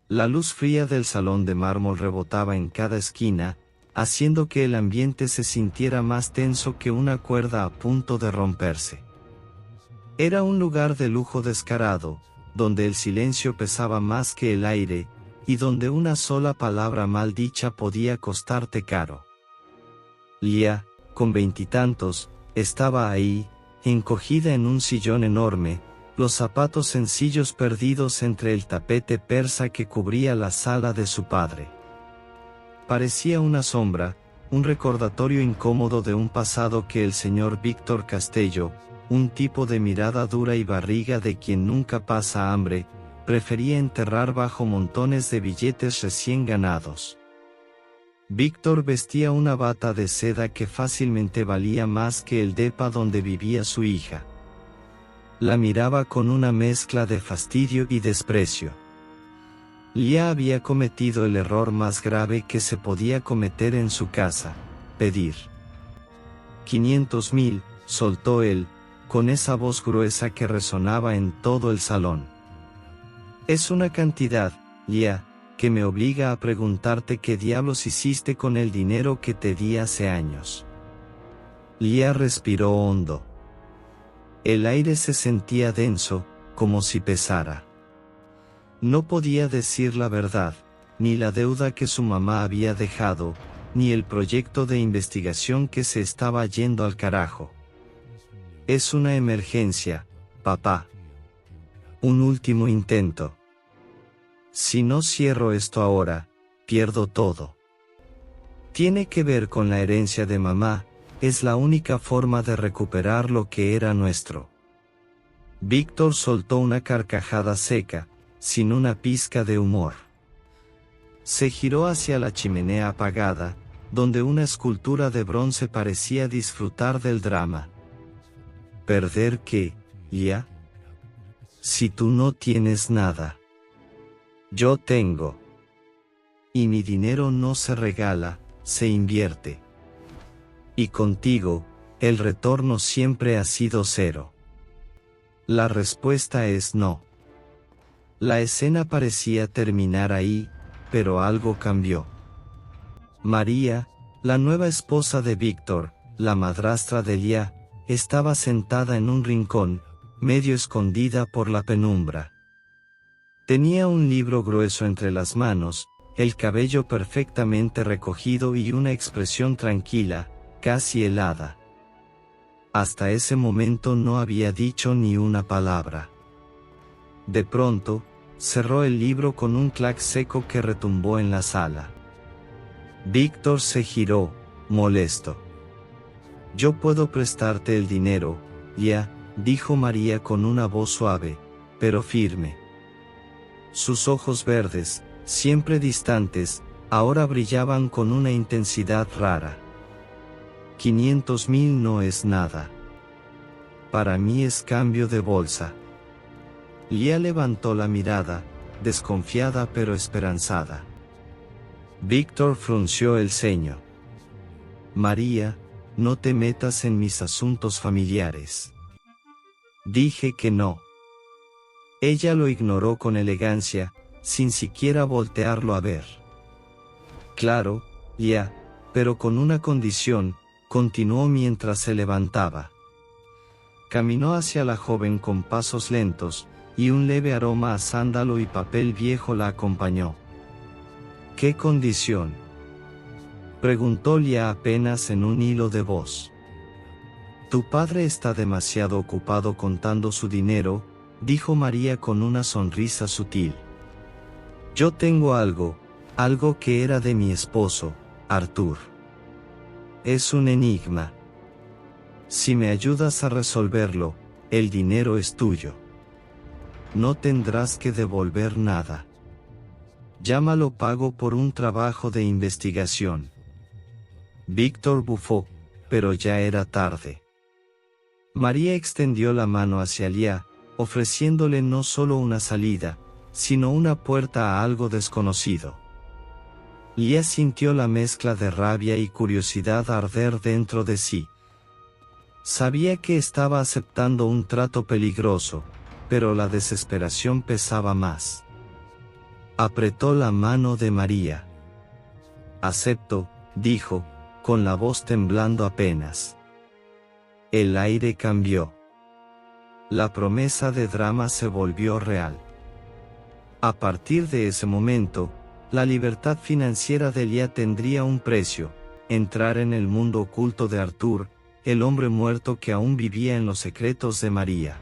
La luz fría del salón de mármol rebotaba en cada esquina, haciendo que el ambiente se sintiera más tenso que una cuerda a punto de romperse. Era un lugar de lujo descarado, donde el silencio pesaba más que el aire, y donde una sola palabra mal dicha podía costarte caro. Lia, con 20 y tantos, estaba ahí, encogida en un sillón enorme, los zapatos sencillos perdidos entre el tapete persa que cubría la sala de su padre. Parecía una sombra, un recordatorio incómodo de un pasado que el señor Víctor Castello, un tipo de mirada dura y barriga de quien nunca pasa hambre, prefería enterrar bajo montones de billetes recién ganados. Víctor vestía una bata de seda que fácilmente valía más que el depa donde vivía su hija. La miraba con una mezcla de fastidio y desprecio. Lia había cometido el error más grave que se podía cometer en su casa: pedir 500.000, soltó él, con esa voz gruesa que resonaba en todo el salón. Es una cantidad, Lia, que me obliga a preguntarte qué diablos hiciste con el dinero que te di hace años. Lia respiró hondo. El aire se sentía denso, como si pesara. No podía decir la verdad, ni la deuda que su mamá había dejado, ni el proyecto de investigación que se estaba yendo al carajo. Es una emergencia, papá. Un último intento. Si no cierro esto ahora, pierdo todo. Tiene que ver con la herencia de mamá, es la única forma de recuperar lo que era nuestro. Víctor soltó una carcajada seca, sin una pizca de humor. Se giró hacia la chimenea apagada, donde una escultura de bronce parecía disfrutar del drama. ¿Perder qué, Lia? Si tú no tienes nada. Yo tengo. Y mi dinero no se regala, se invierte. Y contigo, el retorno siempre ha sido cero. La respuesta es no. La escena parecía terminar ahí, pero algo cambió. María, la nueva esposa de Víctor, la madrastra de Lia, estaba sentada en un rincón, medio escondida por la penumbra. Tenía un libro grueso entre las manos, el cabello perfectamente recogido y una expresión tranquila, casi helada. Hasta ese momento no había dicho ni una palabra. De pronto, cerró el libro con un clac seco que retumbó en la sala. Víctor se giró, molesto. Yo puedo prestarte el dinero, Lia, dijo María con una voz suave, pero firme. Sus ojos verdes, siempre distantes, ahora brillaban con una intensidad rara. 500.000 no es nada. Para mí es cambio de bolsa. Lia levantó la mirada, desconfiada pero esperanzada. Víctor frunció el ceño. María, no te metas en mis asuntos familiares. Dije que no. Ella lo ignoró con elegancia, sin siquiera voltearlo a ver. Claro, Lia, pero con una condición, continuó mientras se levantaba. Caminó hacia la joven con pasos lentos, y un leve aroma a sándalo y papel viejo la acompañó. ¿Qué condición?, preguntó Lia apenas en un hilo de voz. Tu padre está demasiado ocupado contando su dinero, dijo María con una sonrisa sutil. Yo tengo algo que era de mi esposo, Arthur. Es un enigma. Si me ayudas a resolverlo, el dinero es tuyo. No tendrás que devolver nada. Llámalo pago por un trabajo de investigación. Víctor bufó, pero ya era tarde. María extendió la mano hacia Lia, ofreciéndole no solo una salida, sino una puerta a algo desconocido. Lia sintió la mezcla de rabia y curiosidad arder dentro de sí. Sabía que estaba aceptando un trato peligroso, pero la desesperación pesaba más. Apretó la mano de María. Acepto, dijo, con la voz temblando apenas. El aire cambió. La promesa de drama se volvió real. A partir de ese momento, la libertad financiera de Lia tendría un precio: entrar en el mundo oculto de Arthur, el hombre muerto que aún vivía en los secretos de María.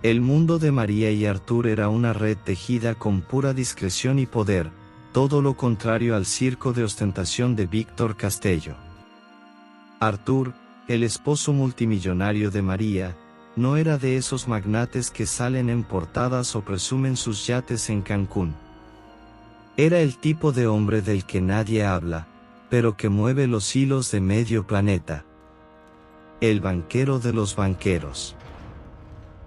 El mundo de María y Arthur era una red tejida con pura discreción y poder, todo lo contrario al circo de ostentación de Víctor Castello. Arthur, el esposo multimillonario de María, no era de esos magnates que salen en portadas o presumen sus yates en Cancún. Era el tipo de hombre del que nadie habla, pero que mueve los hilos de medio planeta. El banquero de los banqueros.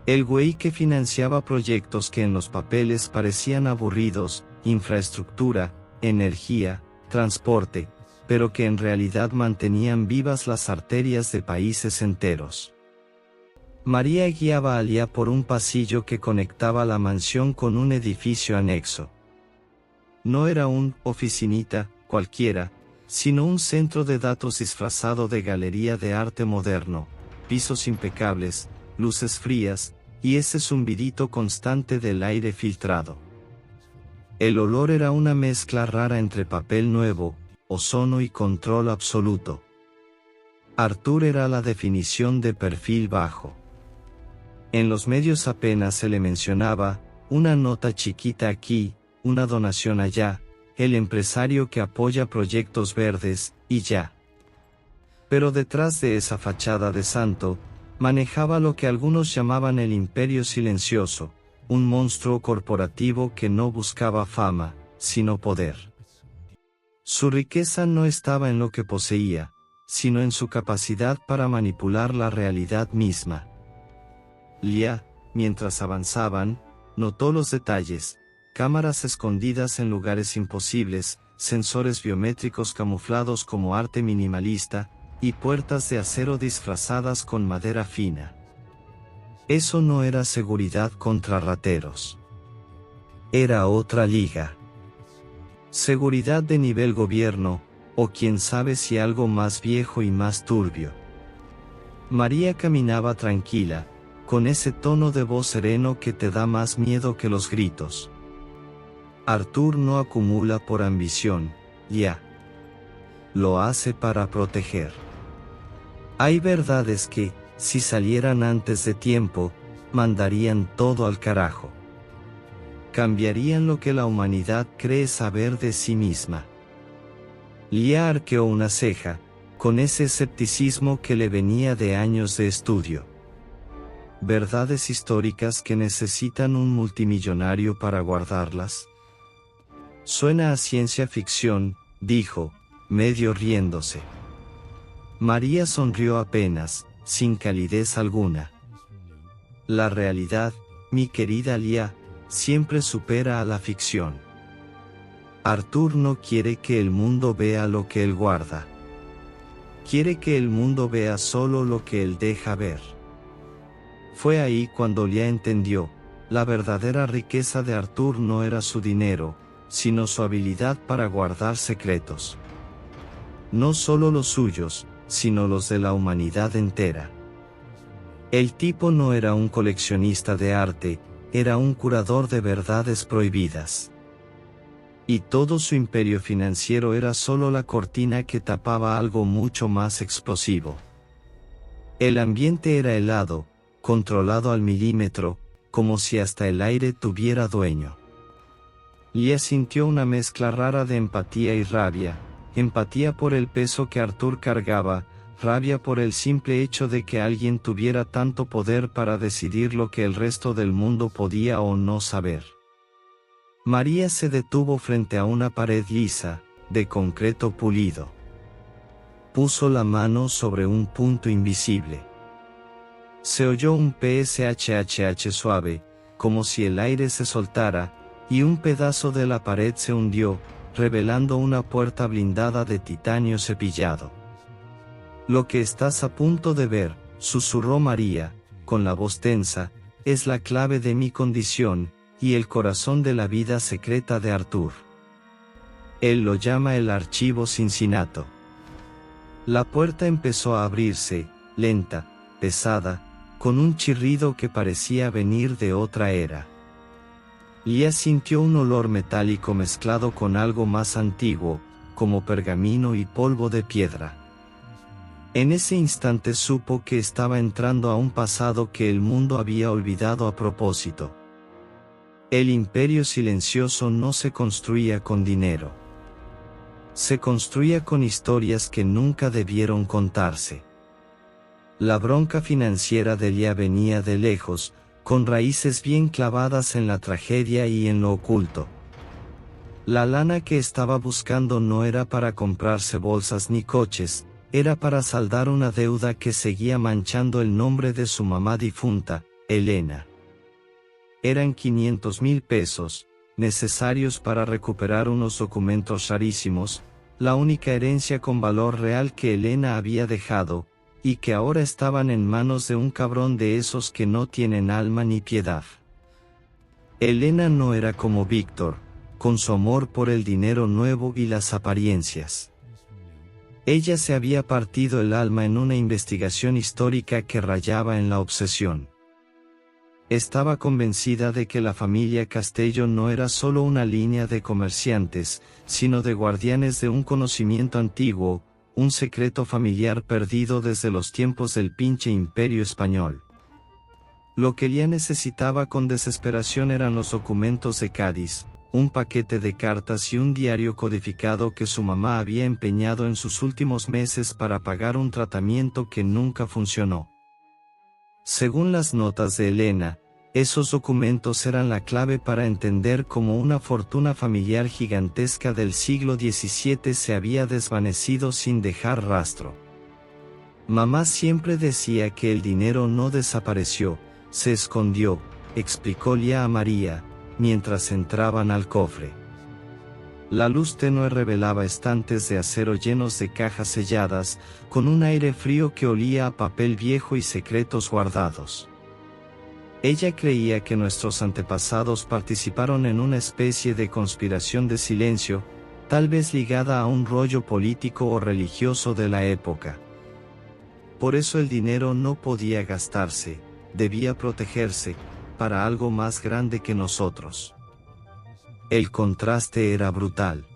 El güey que financiaba proyectos que en los papeles parecían aburridos: infraestructura, energía, transporte, pero que en realidad mantenían vivas las arterias de países enteros. María guiaba a Lia por un pasillo que conectaba la mansión con un edificio anexo. No era un oficinita cualquiera, sino un centro de datos disfrazado de galería de arte moderno, pisos impecables, luces frías, y ese zumbidito constante del aire filtrado. El olor era una mezcla rara entre papel nuevo, ozono y control absoluto. Arthur era la definición de perfil bajo. En los medios apenas se le mencionaba: una nota chiquita aquí, una donación allá, el empresario que apoya proyectos verdes, y ya. Pero detrás de esa fachada de santo, manejaba lo que algunos llamaban el imperio silencioso, un monstruo corporativo que no buscaba fama, sino poder. Su riqueza no estaba en lo que poseía, sino en su capacidad para manipular la realidad misma. Lia, mientras avanzaban, notó los detalles: cámaras escondidas en lugares imposibles, sensores biométricos camuflados como arte minimalista, y puertas de acero disfrazadas con madera fina. Eso no era seguridad contra rateros. Era otra liga. Seguridad de nivel gobierno, o quién sabe si algo más viejo y más turbio. María caminaba tranquila, con ese tono de voz sereno que te da más miedo que los gritos. Arthur no acumula por ambición, ya. Lo hace para proteger. Hay verdades que, si salieran antes de tiempo, mandarían todo al carajo. Cambiarían lo que la humanidad cree saber de sí misma. Lia arqueó una ceja, con ese escepticismo que le venía de años de estudio. ¿Verdades históricas que necesitan un multimillonario para guardarlas? Suena a ciencia ficción, dijo, medio riéndose. María sonrió apenas, sin calidez alguna. La realidad, mi querida Lia, siempre supera a la ficción. Arthur no quiere que el mundo vea lo que él guarda. Quiere que el mundo vea solo lo que él deja ver. Fue ahí cuando Lia entendió: la verdadera riqueza de Arthur no era su dinero, sino su habilidad para guardar secretos. No solo los suyos, sino los de la humanidad entera. El tipo no era un coleccionista de arte, era un curador de verdades prohibidas. Y todo su imperio financiero era solo la cortina que tapaba algo mucho más explosivo. El ambiente era helado, controlado al milímetro, como si hasta el aire tuviera dueño. Lia sintió una mezcla rara de empatía y rabia: empatía por el peso que Arthur cargaba, rabia por el simple hecho de que alguien tuviera tanto poder para decidir lo que el resto del mundo podía o no saber. María se detuvo frente a una pared lisa, de concreto pulido. Puso la mano sobre un punto invisible. Se oyó un pshhh suave, como si el aire se soltara, y un pedazo de la pared se hundió, revelando una puerta blindada de titanio cepillado. Lo que estás a punto de ver, susurró María, con la voz tensa, es la clave de mi condición, y el corazón de la vida secreta de Arthur. Él lo llama el archivo Cincinnato. La puerta empezó a abrirse, lenta, pesada, con un chirrido que parecía venir de otra era. Lia sintió un olor metálico mezclado con algo más antiguo, como pergamino y polvo de piedra. En ese instante supo que estaba entrando a un pasado que el mundo había olvidado a propósito. El imperio silencioso no se construía con dinero. Se construía con historias que nunca debieron contarse. La bronca financiera de Lia venía de lejos, con raíces bien clavadas en la tragedia y en lo oculto. La lana que estaba buscando no era para comprarse bolsas ni coches, era para saldar una deuda que seguía manchando el nombre de su mamá difunta, Elena. Eran 500,000 pesos, necesarios para recuperar unos documentos rarísimos, la única herencia con valor real que Elena había dejado, y que ahora estaban en manos de un cabrón de esos que no tienen alma ni piedad. Elena no era como Víctor, con su amor por el dinero nuevo y las apariencias. Ella se había partido el alma en una investigación histórica que rayaba en la obsesión. Estaba convencida de que la familia Castello no era solo una línea de comerciantes, sino de guardianes de un conocimiento antiguo, un secreto familiar perdido desde los tiempos del pinche imperio español. Lo que ella necesitaba con desesperación eran los documentos de Cádiz, un paquete de cartas y un diario codificado que su mamá había empeñado en sus últimos meses para pagar un tratamiento que nunca funcionó. Según las notas de Elena, esos documentos eran la clave para entender cómo una fortuna familiar gigantesca del siglo XVII se había desvanecido sin dejar rastro. Mamá siempre decía que el dinero no desapareció, se escondió, explicó Lia a María, mientras entraban al cofre. La luz tenue revelaba estantes de acero llenos de cajas selladas, con un aire frío que olía a papel viejo y secretos guardados. Ella creía que nuestros antepasados participaron en una especie de conspiración de silencio, tal vez ligada a un rollo político o religioso de la época. Por eso el dinero no podía gastarse, debía protegerse, para algo más grande que nosotros. El contraste era brutal.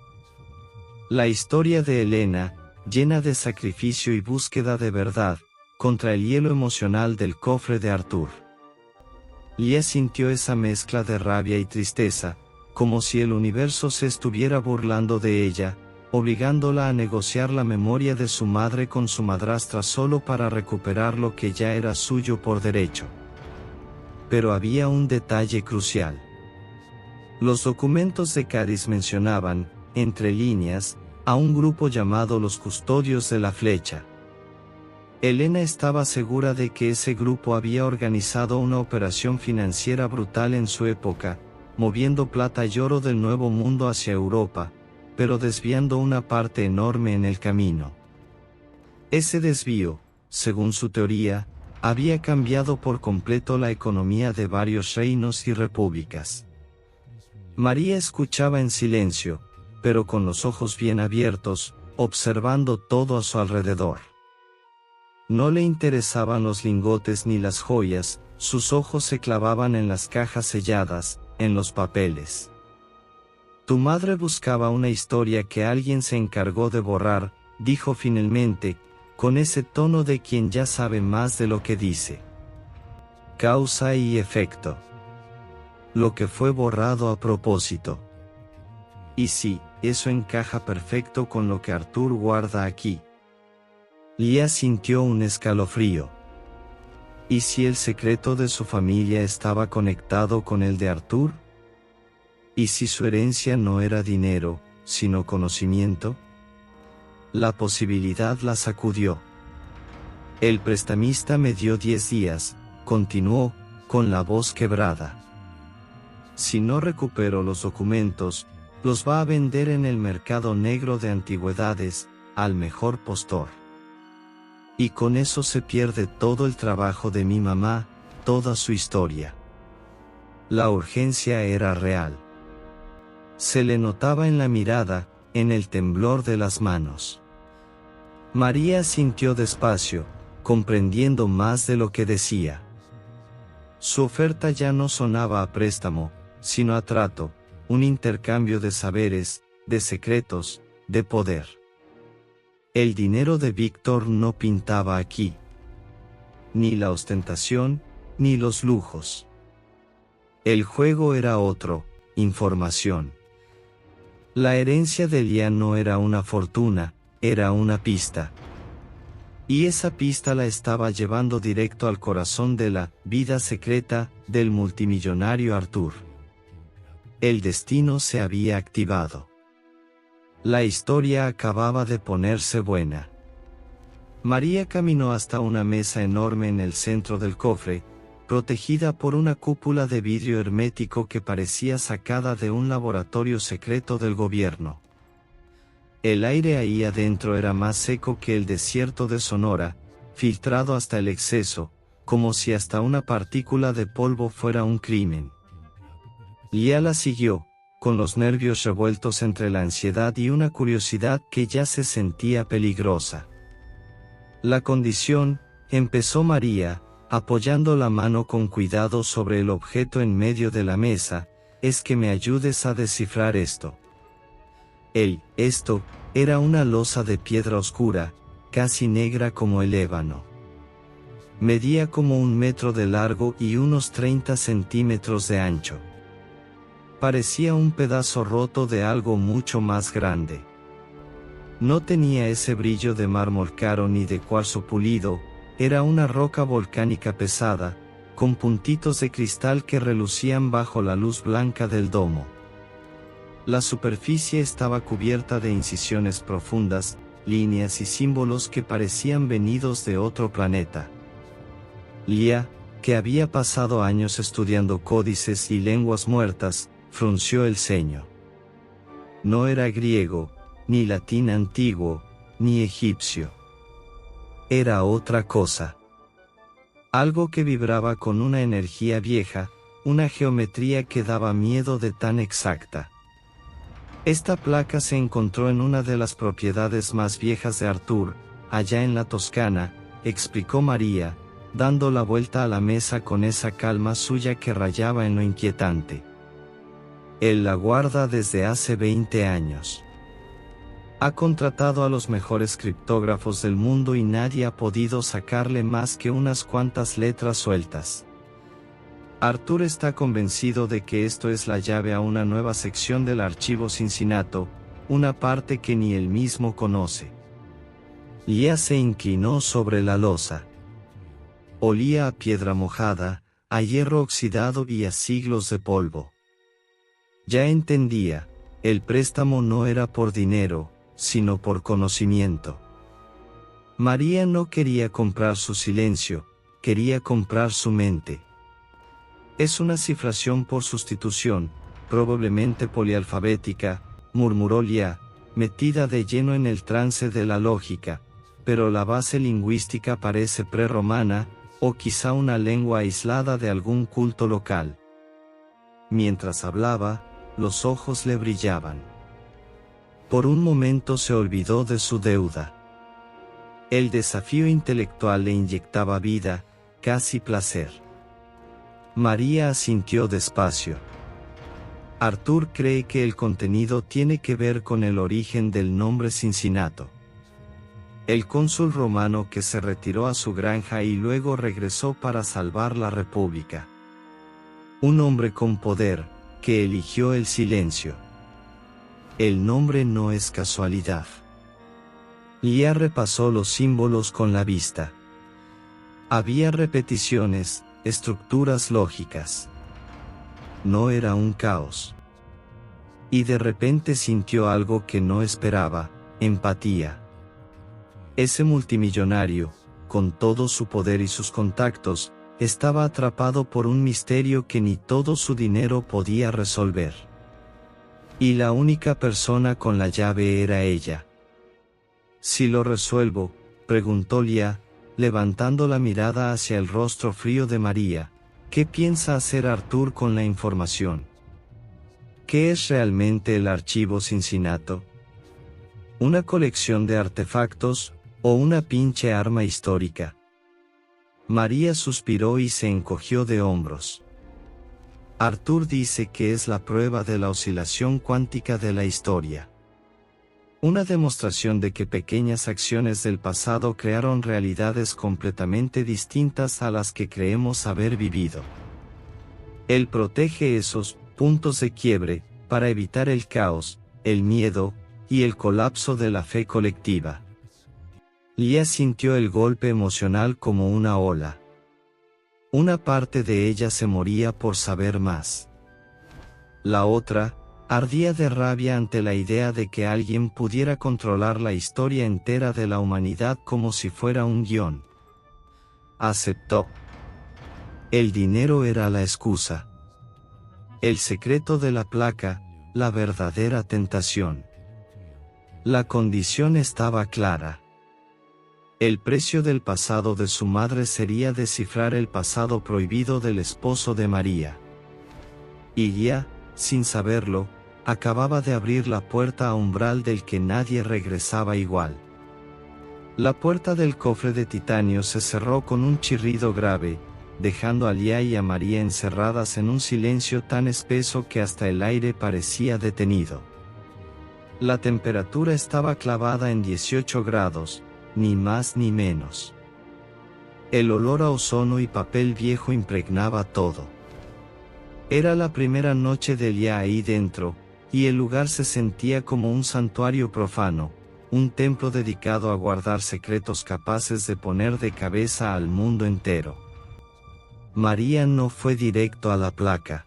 La historia de Elena, llena de sacrificio y búsqueda de verdad, contra el hielo emocional del cofre de Arthur. Lia sintió esa mezcla de rabia y tristeza, como si el universo se estuviera burlando de ella, obligándola a negociar la memoria de su madre con su madrastra solo para recuperar lo que ya era suyo por derecho. Pero había un detalle crucial. Los documentos de Cádiz mencionaban, entre líneas, a un grupo llamado los Custodios de la Flecha. Elena estaba segura de que ese grupo había organizado una operación financiera brutal en su época, moviendo plata y oro del Nuevo Mundo hacia Europa, pero desviando una parte enorme en el camino. Ese desvío, según su teoría, había cambiado por completo la economía de varios reinos y repúblicas. María escuchaba en silencio, pero con los ojos bien abiertos, observando todo a su alrededor. No le interesaban los lingotes ni las joyas, sus ojos se clavaban en las cajas selladas, en los papeles. Tu madre buscaba una historia que alguien se encargó de borrar, dijo finalmente, con ese tono de quien ya sabe más de lo que dice. Causa y efecto. Lo que fue borrado a propósito. Y sí, eso encaja perfecto con lo que Arthur guarda aquí. Lia sintió un escalofrío. ¿Y si el secreto de su familia estaba conectado con el de Arthur? ¿Y si su herencia no era dinero, sino conocimiento? La posibilidad la sacudió. El prestamista me dio 10 días, continuó, con la voz quebrada. Si no recupero los documentos, los va a vender en el mercado negro de antigüedades, al mejor postor. Y con eso se pierde todo el trabajo de mi mamá, toda su historia. La urgencia era real. Se le notaba en la mirada, en el temblor de las manos. María sintió despacio, comprendiendo más de lo que decía. Su oferta ya no sonaba a préstamo, sino a trato, un intercambio de saberes, de secretos, de poder. El dinero de Víctor no pintaba aquí. Ni la ostentación, ni los lujos. El juego era otro, información. La herencia de Lía no era una fortuna, era una pista. Y esa pista la estaba llevando directo al corazón de la vida secreta del multimillonario Artur. El destino se había activado. La historia acababa de ponerse buena. María caminó hasta una mesa enorme en el centro del cofre, protegida por una cúpula de vidrio hermético que parecía sacada de un laboratorio secreto del gobierno. El aire ahí adentro era más seco que el desierto de Sonora, filtrado hasta el exceso, como si hasta una partícula de polvo fuera un crimen. Lía la siguió, con los nervios revueltos entre la ansiedad y una curiosidad que ya se sentía peligrosa. La condición, empezó María, apoyando la mano con cuidado sobre el objeto en medio de la mesa, es que me ayudes a descifrar esto. Esto, era una losa de piedra oscura, casi negra como el ébano. Medía como 1 metro de largo y unos 30 centímetros de ancho. Parecía un pedazo roto de algo mucho más grande. No tenía ese brillo de mármol caro ni de cuarzo pulido, era una roca volcánica pesada, con puntitos de cristal que relucían bajo la luz blanca del domo. La superficie estaba cubierta de incisiones profundas, líneas y símbolos que parecían venidos de otro planeta. Lía, que había pasado años estudiando códices y lenguas muertas, frunció el ceño. No era griego, ni latín antiguo, ni egipcio. Era otra cosa. Algo que vibraba con una energía vieja, una geometría que daba miedo de tan exacta. Esta placa se encontró en una de las propiedades más viejas de Artur, allá en la Toscana, explicó María, dando la vuelta a la mesa con esa calma suya que rayaba en lo inquietante. Él la guarda desde hace 20 años. Ha contratado a los mejores criptógrafos del mundo y nadie ha podido sacarle más que unas cuantas letras sueltas. Artur está convencido de que esto es la llave a una nueva sección del archivo Cincinnato, una parte que ni él mismo conoce. Lía se inclinó sobre la losa. Olía a piedra mojada, a hierro oxidado y a siglos de polvo. Ya entendía, el préstamo no era por dinero, sino por conocimiento. María no quería comprar su silencio, quería comprar su mente. Es una cifración por sustitución, probablemente polialfabética, murmuró Lía, metida de lleno en el trance de la lógica, pero la base lingüística parece prerromana, o quizá una lengua aislada de algún culto local. Mientras hablaba, los ojos le brillaban. Por un momento se olvidó de su deuda. El desafío intelectual le inyectaba vida, casi placer. María asintió despacio. Artur cree que el contenido tiene que ver con el origen del nombre Cincinnato. El cónsul romano que se retiró a su granja y luego regresó para salvar la república. Un hombre con poder, que eligió el silencio. El nombre no es casualidad. Lía repasó los símbolos con la vista. Había repeticiones, estructuras lógicas. No era un caos. Y de repente sintió algo que no esperaba, empatía. Ese multimillonario, con todo su poder y sus contactos, estaba atrapado por un misterio que ni todo su dinero podía resolver. Y la única persona con la llave era ella. «¿Si lo resuelvo?», preguntó Lía, levantando la mirada hacia el rostro frío de María, ¿Qué piensa hacer Arthur con la información? ¿Qué es realmente el archivo Cincinnato? ¿Una colección de artefactos, o una pinche arma histórica? María suspiró y se encogió de hombros. Arthur dice que es la prueba de la oscilación cuántica de la historia. Una demostración de que pequeñas acciones del pasado crearon realidades completamente distintas a las que creemos haber vivido. Él protege esos puntos de quiebre para evitar el caos, el miedo y el colapso de la fe colectiva. Lia sintió el golpe emocional como una ola. Una parte de ella se moría por saber más. La otra ardía de rabia ante la idea de que alguien pudiera controlar la historia entera de la humanidad como si fuera un guión. Aceptó. El dinero era la excusa. El secreto de la placa, la verdadera tentación. La condición estaba clara. El precio del pasado de su madre sería descifrar el pasado prohibido del esposo de María. Y ya, sin saberlo, acababa de abrir la puerta a umbral del que nadie regresaba igual. La puerta del cofre de titanio se cerró con un chirrido grave, dejando a Lia y a María encerradas en un silencio tan espeso que hasta el aire parecía detenido. La temperatura estaba clavada en 18 grados, ni más ni menos. El olor a ozono y papel viejo impregnaba todo. Era la primera noche de Lia ahí dentro, y el lugar se sentía como un santuario profano, un templo dedicado a guardar secretos capaces de poner de cabeza al mundo entero. María no fue directo a la placa.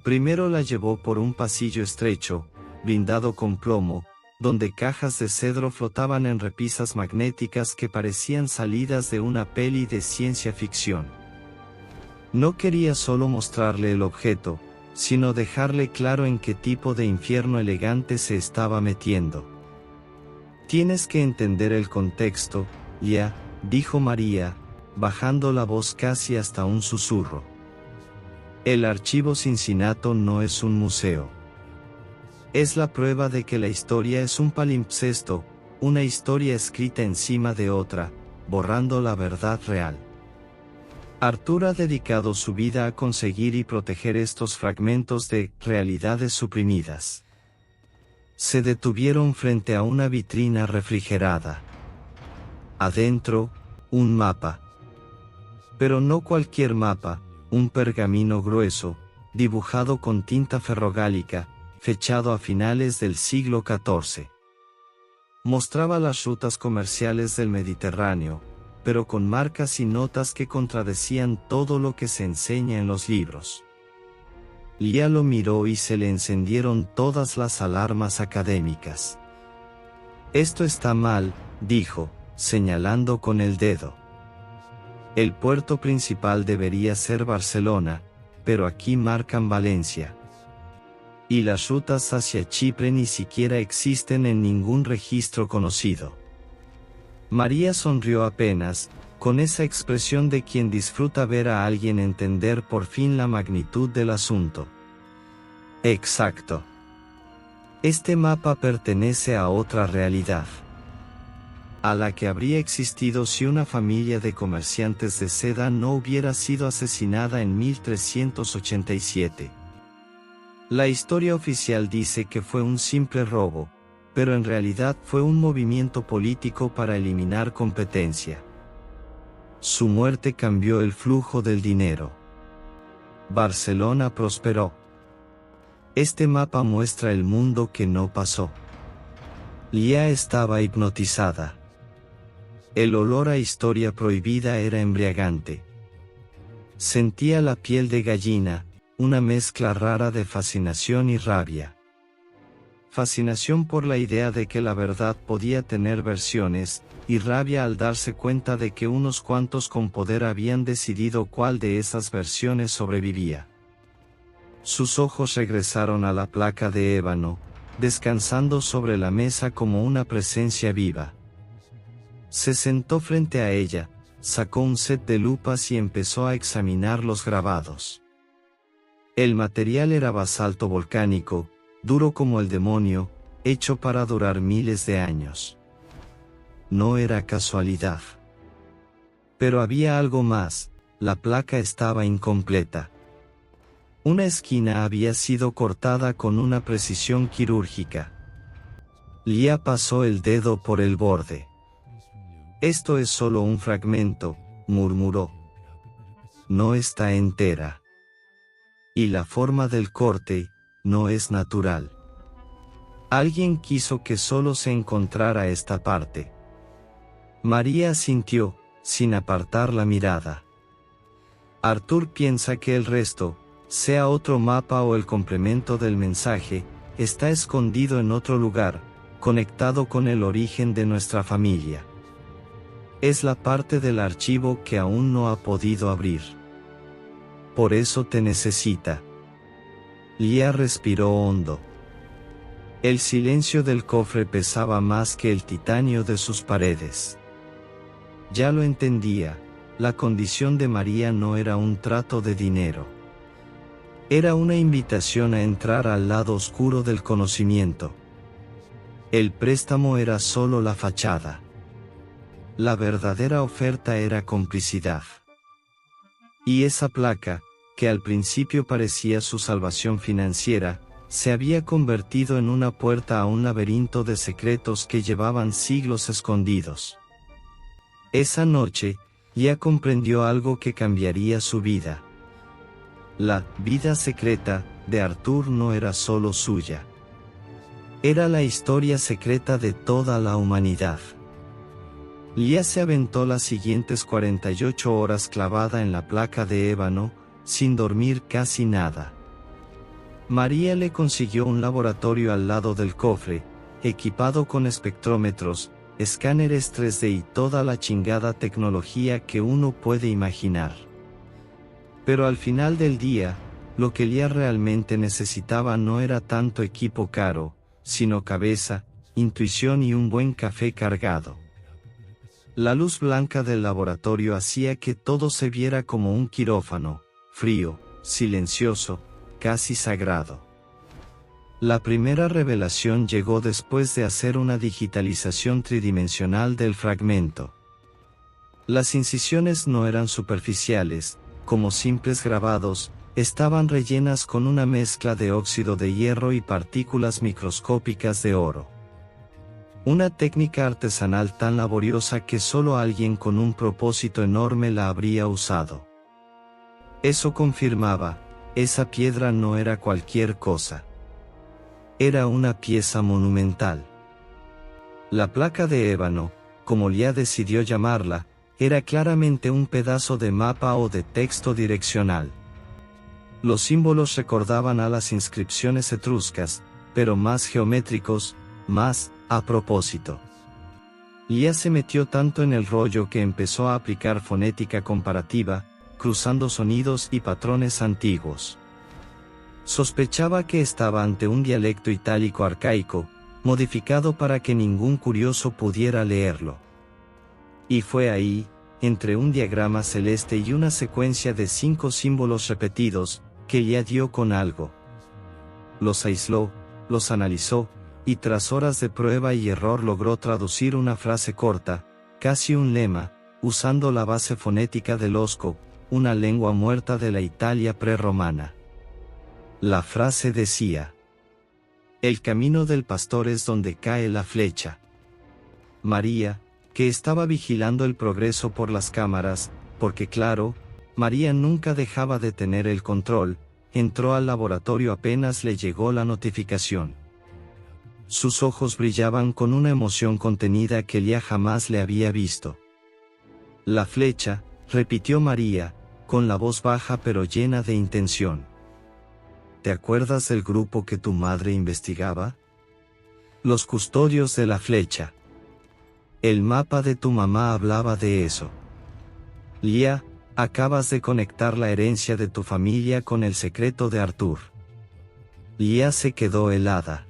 Primero la llevó por un pasillo estrecho, blindado con plomo, donde cajas de cedro flotaban en repisas magnéticas que parecían salidas de una peli de ciencia ficción. No quería solo mostrarle el objeto, sino dejarle claro en qué tipo de infierno elegante se estaba metiendo. Tienes que entender el contexto, Lia, dijo María, bajando la voz casi hasta un susurro. El archivo Cincinnato no es un museo. Es la prueba de que la historia es un palimpsesto, una historia escrita encima de otra, borrando la verdad real. Arthur ha dedicado su vida a conseguir y proteger estos fragmentos de realidades suprimidas. Se detuvieron frente a una vitrina refrigerada. Adentro, un mapa. Pero no cualquier mapa, un pergamino grueso, dibujado con tinta ferrogálica, fechado a finales del siglo XIV. Mostraba las rutas comerciales del Mediterráneo, pero con marcas y notas que contradecían todo lo que se enseña en los libros. Lia lo miró y se le encendieron todas las alarmas académicas. Esto está mal, dijo, señalando con el dedo. El puerto principal debería ser Barcelona, pero aquí marcan Valencia. Y las rutas hacia Chipre ni siquiera existen en ningún registro conocido. María sonrió apenas, con esa expresión de quien disfruta ver a alguien entender por fin la magnitud del asunto. Exacto. Este mapa pertenece a otra realidad. A la que habría existido si una familia de comerciantes de seda no hubiera sido asesinada en 1387. La historia oficial dice que fue un simple robo, pero en realidad fue un movimiento político para eliminar competencia. Su muerte cambió el flujo del dinero. Barcelona prosperó. Este mapa muestra el mundo que no pasó. Lia estaba hipnotizada. El olor a historia prohibida era embriagante. Sentía la piel de gallina, una mezcla rara de fascinación y rabia. Fascinación por la idea de que la verdad podía tener versiones, y rabia al darse cuenta de que unos cuantos con poder habían decidido cuál de esas versiones sobrevivía. Sus ojos regresaron a la placa de ébano, descansando sobre la mesa como una presencia viva. Se sentó frente a ella, sacó un set de lupas y empezó a examinar los grabados. El material era basalto volcánico, duro como el demonio, hecho para durar miles de años. No era casualidad. Pero había algo más, la placa estaba incompleta. Una esquina había sido cortada con una precisión quirúrgica. Lia pasó el dedo por el borde. Esto es solo un fragmento, murmuró. No está entera. Y la forma del corte, no es natural. Alguien quiso que solo se encontrara esta parte. María asintió, sin apartar la mirada. Arthur piensa que el resto, sea otro mapa o el complemento del mensaje, está escondido en otro lugar, conectado con el origen de nuestra familia. Es la parte del archivo que aún no ha podido abrir. Por eso te necesita. Lia respiró hondo. El silencio del cofre pesaba más que el titanio de sus paredes. Ya lo entendía, la condición de María no era un trato de dinero. Era una invitación a entrar al lado oscuro del conocimiento. El préstamo era solo la fachada. La verdadera oferta era complicidad. Y esa placa, que al principio parecía su salvación financiera, se había convertido en una puerta a un laberinto de secretos que llevaban siglos escondidos. Esa noche, ya comprendió algo que cambiaría su vida. La vida secreta de Arthur no era solo suya. Era la historia secreta de toda la humanidad. Lia se aventó las siguientes 48 horas clavada en la placa de ébano, sin dormir casi nada. María le consiguió un laboratorio al lado del cofre, equipado con espectrómetros, escáneres 3D y toda la chingada tecnología que uno puede imaginar. Pero al final del día, lo que Lia realmente necesitaba no era tanto equipo caro, sino cabeza, intuición y un buen café cargado. La luz blanca del laboratorio hacía que todo se viera como un quirófano, frío, silencioso, casi sagrado. La primera revelación llegó después de hacer una digitalización tridimensional del fragmento. Las incisiones no eran superficiales, como simples grabados, estaban rellenas con una mezcla de óxido de hierro y partículas microscópicas de oro. Una técnica artesanal tan laboriosa que solo alguien con un propósito enorme la habría usado. Eso confirmaba, esa piedra no era cualquier cosa. Era una pieza monumental. La placa de ébano, como Lia decidió llamarla, era claramente un pedazo de mapa o de texto direccional. Los símbolos recordaban a las inscripciones etruscas, pero más geométricos, más a propósito. Lia se metió tanto en el rollo que empezó a aplicar fonética comparativa, cruzando sonidos y patrones antiguos. Sospechaba que estaba ante un dialecto itálico arcaico, modificado para que ningún curioso pudiera leerlo. Y fue ahí, entre un diagrama celeste y una secuencia de 5 símbolos repetidos, que Lia dio con algo. Los aisló, los analizó, y tras horas de prueba y error logró traducir una frase corta, casi un lema, usando la base fonética del osco, una lengua muerta de la Italia prerromana. La frase decía: el camino del pastor es donde cae la flecha. María, que estaba vigilando el progreso por las cámaras, porque claro, María nunca dejaba de tener el control, entró al laboratorio apenas le llegó la notificación. Sus ojos brillaban con una emoción contenida que Lia jamás le había visto. La flecha, repitió María, con la voz baja pero llena de intención. ¿Te acuerdas del grupo que tu madre investigaba? Los custodios de la flecha. El mapa de tu mamá hablaba de eso. Lia, acabas de conectar la herencia de tu familia con el secreto de Arthur. Lia se quedó helada.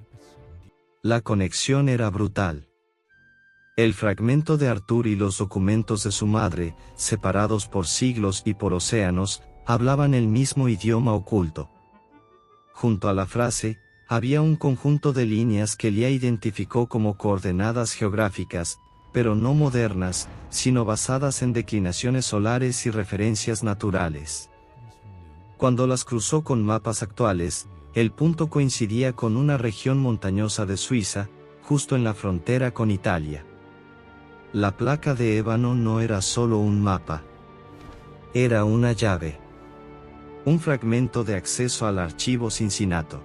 La conexión era brutal. El fragmento de Arthur y los documentos de su madre, separados por siglos y por océanos, hablaban el mismo idioma oculto. Junto a la frase, había un conjunto de líneas que Lia identificó como coordenadas geográficas, pero no modernas, sino basadas en declinaciones solares y referencias naturales. Cuando las cruzó con mapas actuales, el punto coincidía con una región montañosa de Suiza, justo en la frontera con Italia. La placa de ébano no era solo un mapa. Era una llave. Un fragmento de acceso al archivo Cincinnato.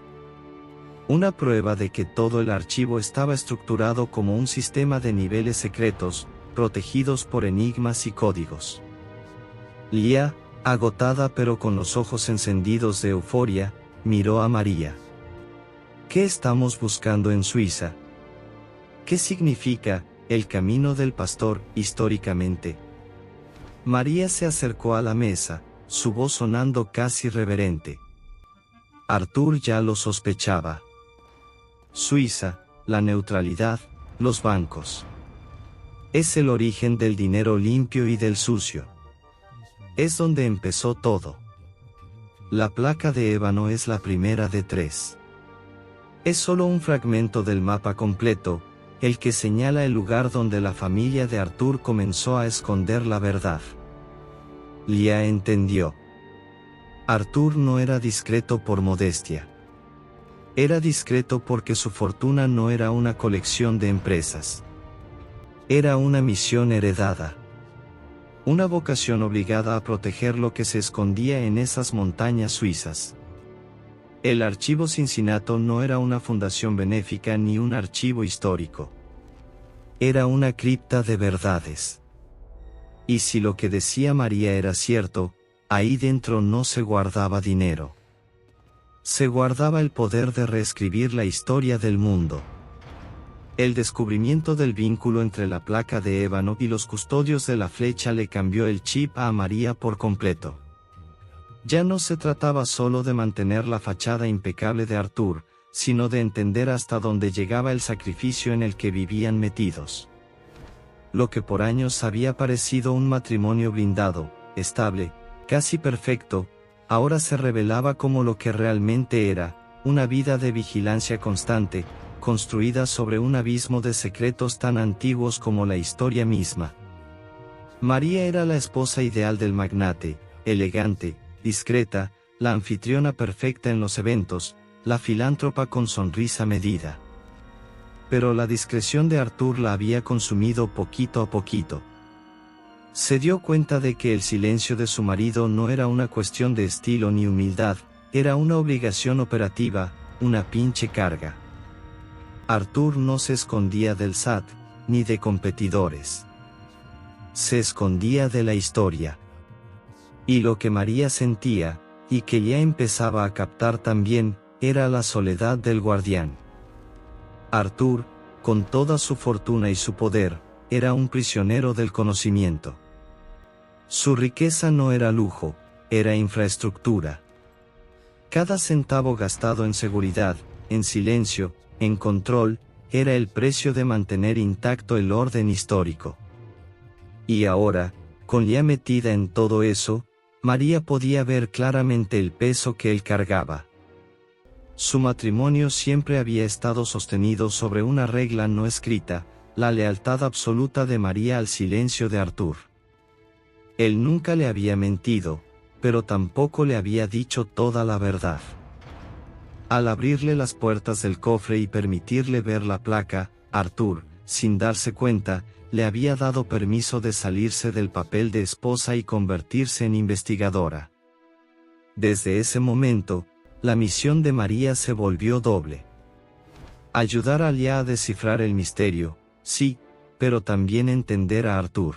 Una prueba de que todo el archivo estaba estructurado como un sistema de niveles secretos, protegidos por enigmas y códigos. Lia, agotada pero con los ojos encendidos de euforia, miró a María. ¿Qué estamos buscando en Suiza? ¿Qué significa el camino del pastor históricamente? María se acercó a la mesa, su voz sonando casi reverente. Arthur ya lo sospechaba. Suiza, la neutralidad, los bancos. Es el origen del dinero limpio y del sucio. Es donde empezó todo. La placa de ébano es la primera de 3. Es solo un fragmento del mapa completo, el que señala el lugar donde la familia de Arthur comenzó a esconder la verdad. Lia entendió. Arthur no era discreto por modestia. Era discreto porque su fortuna no era una colección de empresas. Era una misión heredada. Una vocación obligada a proteger lo que se escondía en esas montañas suizas. El archivo Cincinnato no era una fundación benéfica ni un archivo histórico. Era una cripta de verdades. Y si lo que decía María era cierto, ahí dentro no se guardaba dinero. Se guardaba el poder de reescribir la historia del mundo. El descubrimiento del vínculo entre la placa de ébano y los custodios de la flecha le cambió el chip a María por completo. Ya no se trataba solo de mantener la fachada impecable de Arthur, sino de entender hasta dónde llegaba el sacrificio en el que vivían metidos. Lo que por años había parecido un matrimonio blindado, estable, casi perfecto, ahora se revelaba como lo que realmente era, una vida de vigilancia constante, construida sobre un abismo de secretos tan antiguos como la historia misma. María era la esposa ideal del magnate, elegante, discreta, la anfitriona perfecta en los eventos, la filántropa con sonrisa medida. Pero la discreción de Arthur la había consumido poquito a poquito. Se dio cuenta de que el silencio de su marido no era una cuestión de estilo ni humildad, era una obligación operativa, una pinche carga. Arthur no se escondía del SAT, ni de competidores. Se escondía de la historia. Y lo que María sentía, y que ya empezaba a captar también, era la soledad del guardián. Arthur, con toda su fortuna y su poder, era un prisionero del conocimiento. Su riqueza no era lujo, era infraestructura. Cada centavo gastado en seguridad, en silencio, en control, era el precio de mantener intacto el orden histórico. Y ahora, con Lia metida en todo eso, María podía ver claramente el peso que él cargaba. Su matrimonio siempre había estado sostenido sobre una regla no escrita, la lealtad absoluta de María al silencio de Arthur. Él nunca le había mentido, pero tampoco le había dicho toda la verdad. Al abrirle las puertas del cofre y permitirle ver la placa, Arthur, sin darse cuenta, le había dado permiso de salirse del papel de esposa y convertirse en investigadora. Desde ese momento, la misión de María se volvió doble. Ayudar a Lia a descifrar el misterio, sí, pero también entender a Arthur.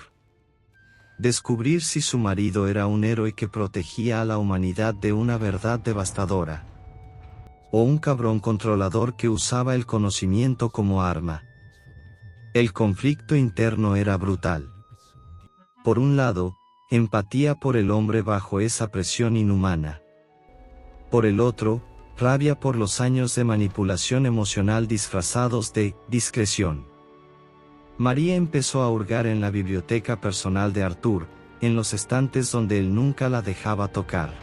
Descubrir si su marido era un héroe que protegía a la humanidad de una verdad devastadora. O un cabrón controlador que usaba el conocimiento como arma. El conflicto interno era brutal. Por un lado, empatía por el hombre bajo esa presión inhumana. Por el otro, rabia por los años de manipulación emocional disfrazados de discreción. María empezó a hurgar en la biblioteca personal de Arthur, en los estantes donde él nunca la dejaba tocar.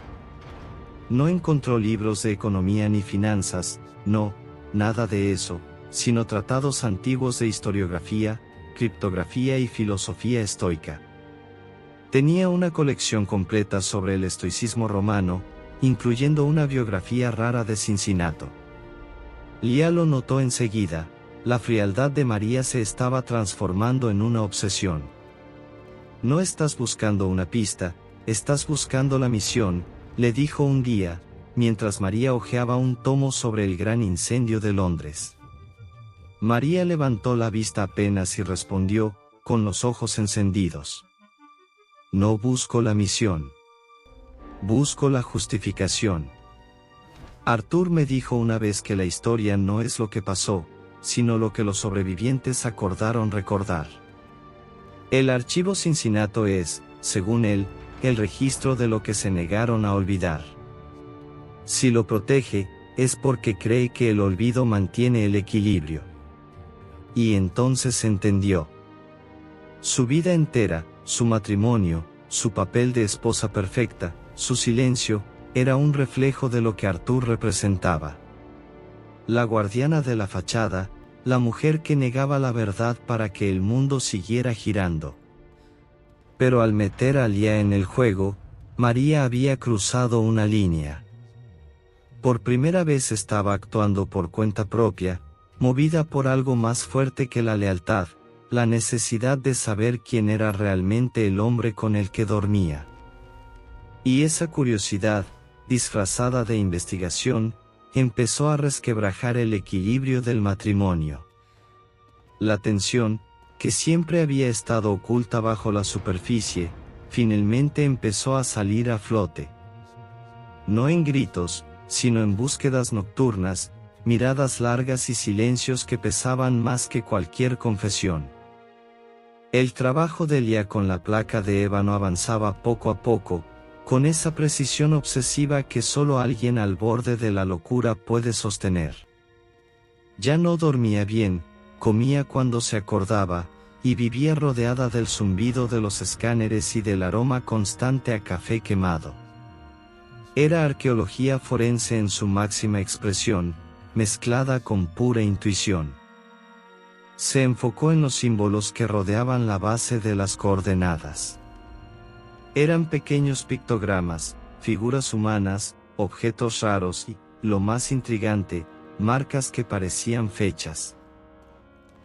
No encontró libros de economía ni finanzas, no, nada de eso, sino tratados antiguos de historiografía, criptografía y filosofía estoica. Tenía una colección completa sobre el estoicismo romano, incluyendo una biografía rara de Cincinato. Lía lo notó enseguida, la frialdad de María se estaba transformando en una obsesión. No estás buscando una pista, estás buscando la misión, le dijo un día, mientras María hojeaba un tomo sobre el gran incendio de Londres. María levantó la vista apenas y respondió, con los ojos encendidos. No busco la misión. Busco la justificación. Arthur me dijo una vez que la historia no es lo que pasó, sino lo que los sobrevivientes acordaron recordar. El archivo Cincinnato es, según él, el registro de lo que se negaron a olvidar. Si lo protege, es porque cree que el olvido mantiene el equilibrio. Y entonces entendió. Su vida entera, su matrimonio, su papel de esposa perfecta, su silencio, era un reflejo de lo que Arthur representaba. La guardiana de la fachada, la mujer que negaba la verdad para que el mundo siguiera girando. Pero al meter a Lía en el juego, María había cruzado una línea. Por primera vez estaba actuando por cuenta propia, movida por algo más fuerte que la lealtad, la necesidad de saber quién era realmente el hombre con el que dormía. Y esa curiosidad, disfrazada de investigación, empezó a resquebrajar el equilibrio del matrimonio. La tensión, que siempre había estado oculta bajo la superficie, finalmente empezó a salir a flote. No en gritos, sino en búsquedas nocturnas, miradas largas y silencios que pesaban más que cualquier confesión. El trabajo de Lía con la placa de ébano avanzaba poco a poco, con esa precisión obsesiva que solo alguien al borde de la locura puede sostener. Ya no dormía bien, comía cuando se acordaba, y vivía rodeada del zumbido de los escáneres y del aroma constante a café quemado. Era arqueología forense en su máxima expresión, mezclada con pura intuición. Se enfocó en los símbolos que rodeaban la base de las coordenadas. Eran pequeños pictogramas, figuras humanas, objetos raros y, lo más intrigante, marcas que parecían fechas.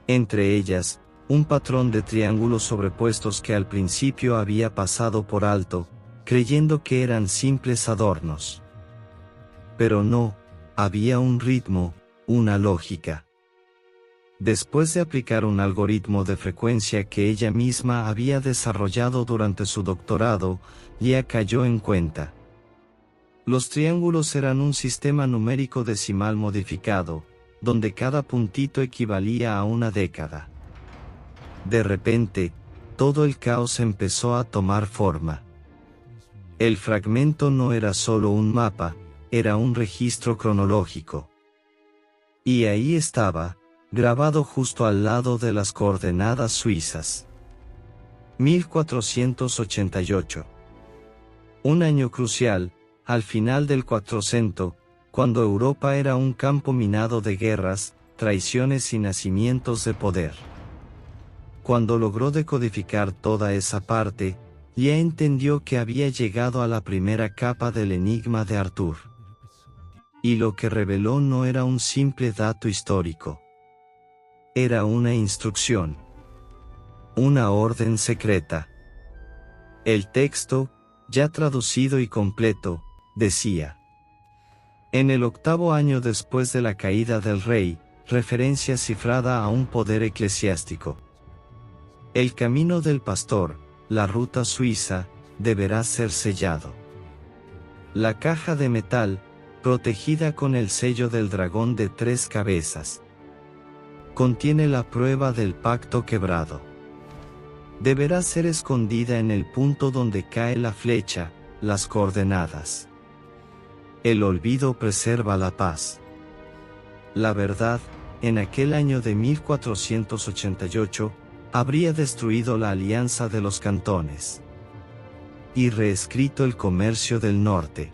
Entre ellas, un patrón de triángulos sobrepuestos que al principio había pasado por alto, creyendo que eran simples adornos. Pero no, había un ritmo, una lógica. Después de aplicar un algoritmo de frecuencia que ella misma había desarrollado durante su doctorado, Lía cayó en cuenta. Los triángulos eran un sistema numérico decimal modificado, donde cada puntito equivalía a una década. De repente, todo el caos empezó a tomar forma. El fragmento no era solo un mapa, era un registro cronológico. Y ahí estaba, grabado justo al lado de las coordenadas suizas. 1488. Un año crucial, al final del 400, cuando Europa era un campo minado de guerras, traiciones y nacimientos de poder. Cuando logró decodificar toda esa parte, ya entendió que había llegado a la primera capa del enigma de Arthur. Y lo que reveló no era un simple dato histórico. Era una instrucción. Una orden secreta. El texto, ya traducido y completo, decía: en el 8º año después de la caída del rey, referencia cifrada a un poder eclesiástico. El camino del pastor, la ruta suiza, deberá ser sellado. La caja de metal, protegida con el sello del dragón de 3 cabezas, contiene la prueba del pacto quebrado. Deberá ser escondida en el punto donde cae la flecha, las coordenadas. El olvido preserva la paz. La verdad, en aquel año de 1488, habría destruido la alianza de los cantones y reescrito el comercio del norte.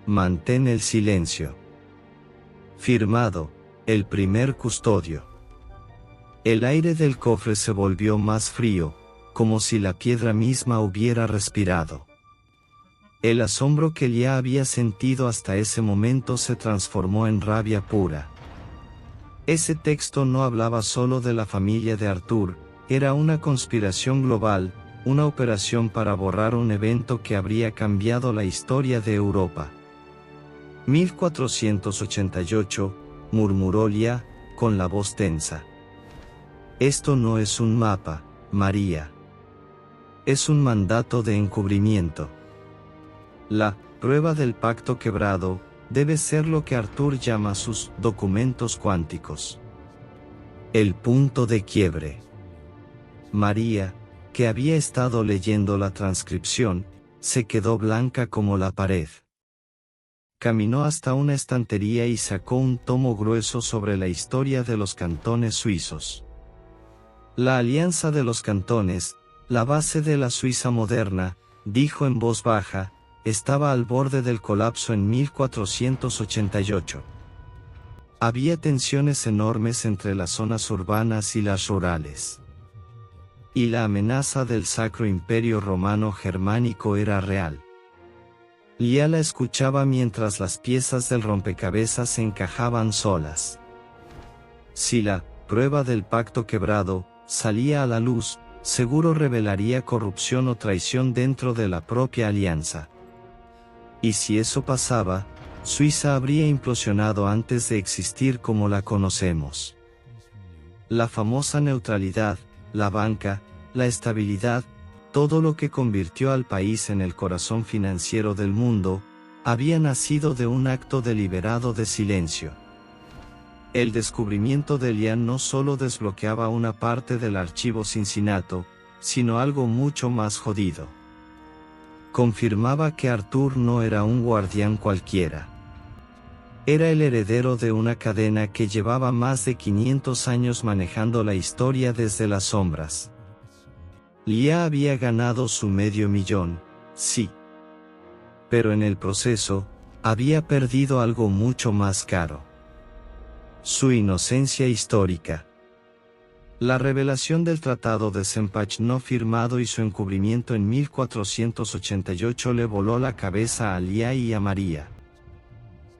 Mantén el silencio. Firmado, el primer custodio. El aire del cofre se volvió más frío, como si la piedra misma hubiera respirado. El asombro que ya había sentido hasta ese momento se transformó en rabia pura. Ese texto no hablaba solo de la familia de Arthur, era una conspiración global, una operación para borrar un evento que habría cambiado la historia de Europa. 1488, murmuró Lia, con la voz tensa. Esto no es un mapa, María. Es un mandato de encubrimiento. La prueba del pacto quebrado debe ser lo que Arthur llama sus documentos cuánticos. El punto de quiebre. María, que había estado leyendo la transcripción, se quedó blanca como la pared. Caminó hasta una estantería y sacó un tomo grueso sobre la historia de los cantones suizos. La alianza de los cantones, la base de la Suiza moderna, dijo en voz baja, estaba al borde del colapso en 1488. Había tensiones enormes entre las zonas urbanas y las rurales. Y la amenaza del Sacro Imperio Romano Germánico era real. Lia la escuchaba mientras las piezas del rompecabezas se encajaban solas. Si la prueba del pacto quebrado salía a la luz, seguro revelaría corrupción o traición dentro de la propia alianza. Y si eso pasaba, Suiza habría implosionado antes de existir como la conocemos. La famosa neutralidad, la banca, la estabilidad, todo lo que convirtió al país en el corazón financiero del mundo, había nacido de un acto deliberado de silencio. El descubrimiento de Lia no solo desbloqueaba una parte del archivo Cincinnato, sino algo mucho más jodido. Confirmaba que Arthur no era un guardián cualquiera. Era el heredero de una cadena que llevaba más de 500 años manejando la historia desde las sombras. Lia había ganado su $500,000, sí. Pero en el proceso, había perdido algo mucho más caro. Su inocencia histórica. La revelación del Tratado de Sempach no firmado y su encubrimiento en 1488 le voló la cabeza a Lia y a María.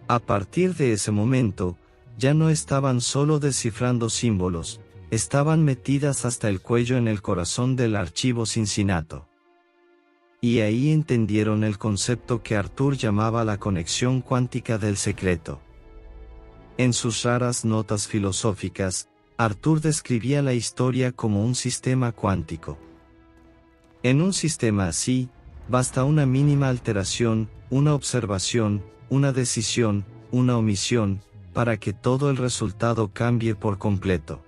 A partir de ese momento, ya no estaban solo descifrando símbolos, estaban metidas hasta el cuello en el corazón del archivo Cincinnato. Y ahí entendieron el concepto que Arthur llamaba la conexión cuántica del secreto. En sus raras notas filosóficas, Arthur describía la historia como un sistema cuántico. En un sistema así, basta una mínima alteración, una observación, una decisión, una omisión, para que todo el resultado cambie por completo.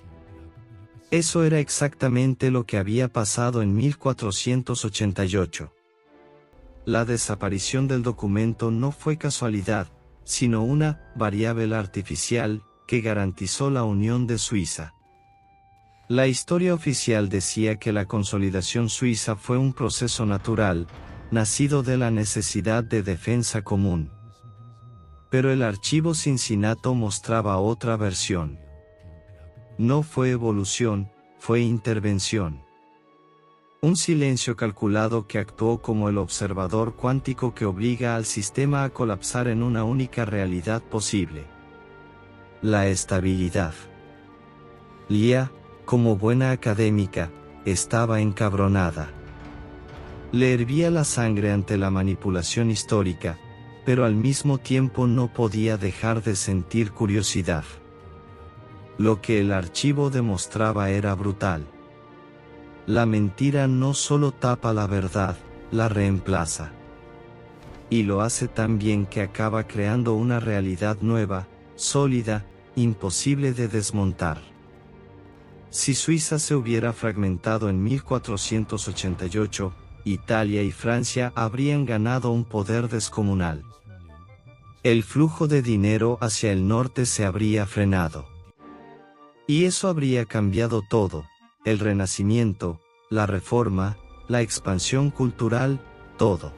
Eso era exactamente lo que había pasado en 1488. La desaparición del documento no fue casualidad, sino una variable artificial que garantizó la unión de Suiza. La historia oficial decía que la consolidación suiza fue un proceso natural, nacido de la necesidad de defensa común. Pero el archivo Cincinnato mostraba otra versión. No fue evolución, fue intervención. Un silencio calculado que actuó como el observador cuántico que obliga al sistema a colapsar en una única realidad posible. La estabilidad. Lia, como buena académica, estaba encabronada. Le hervía la sangre ante la manipulación histórica, pero al mismo tiempo no podía dejar de sentir curiosidad. Lo que el archivo demostraba era brutal. La mentira no solo tapa la verdad, la reemplaza. Y lo hace tan bien que acaba creando una realidad nueva, sólida, imposible de desmontar. Si Suiza se hubiera fragmentado en 1488, Italia y Francia habrían ganado un poder descomunal. El flujo de dinero hacia el norte se habría frenado. Y eso habría cambiado todo, el Renacimiento, la Reforma, la expansión cultural, todo.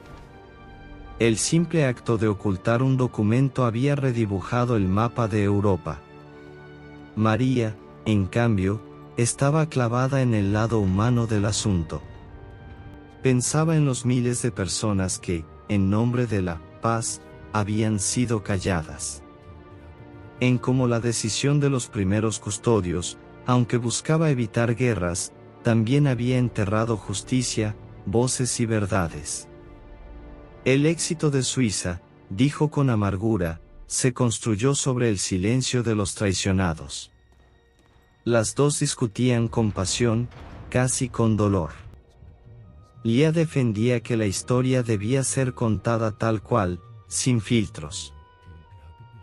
El simple acto de ocultar un documento había redibujado el mapa de Europa. María, en cambio, estaba clavada en el lado humano del asunto. Pensaba en los miles de personas que, en nombre de la paz, habían sido calladas. En cómo la decisión de los primeros custodios, aunque buscaba evitar guerras, también había enterrado justicia, voces y verdades. El éxito de Suiza, dijo con amargura, se construyó sobre el silencio de los traicionados. Las dos discutían con pasión, casi con dolor. Lia defendía que la historia debía ser contada tal cual, sin filtros.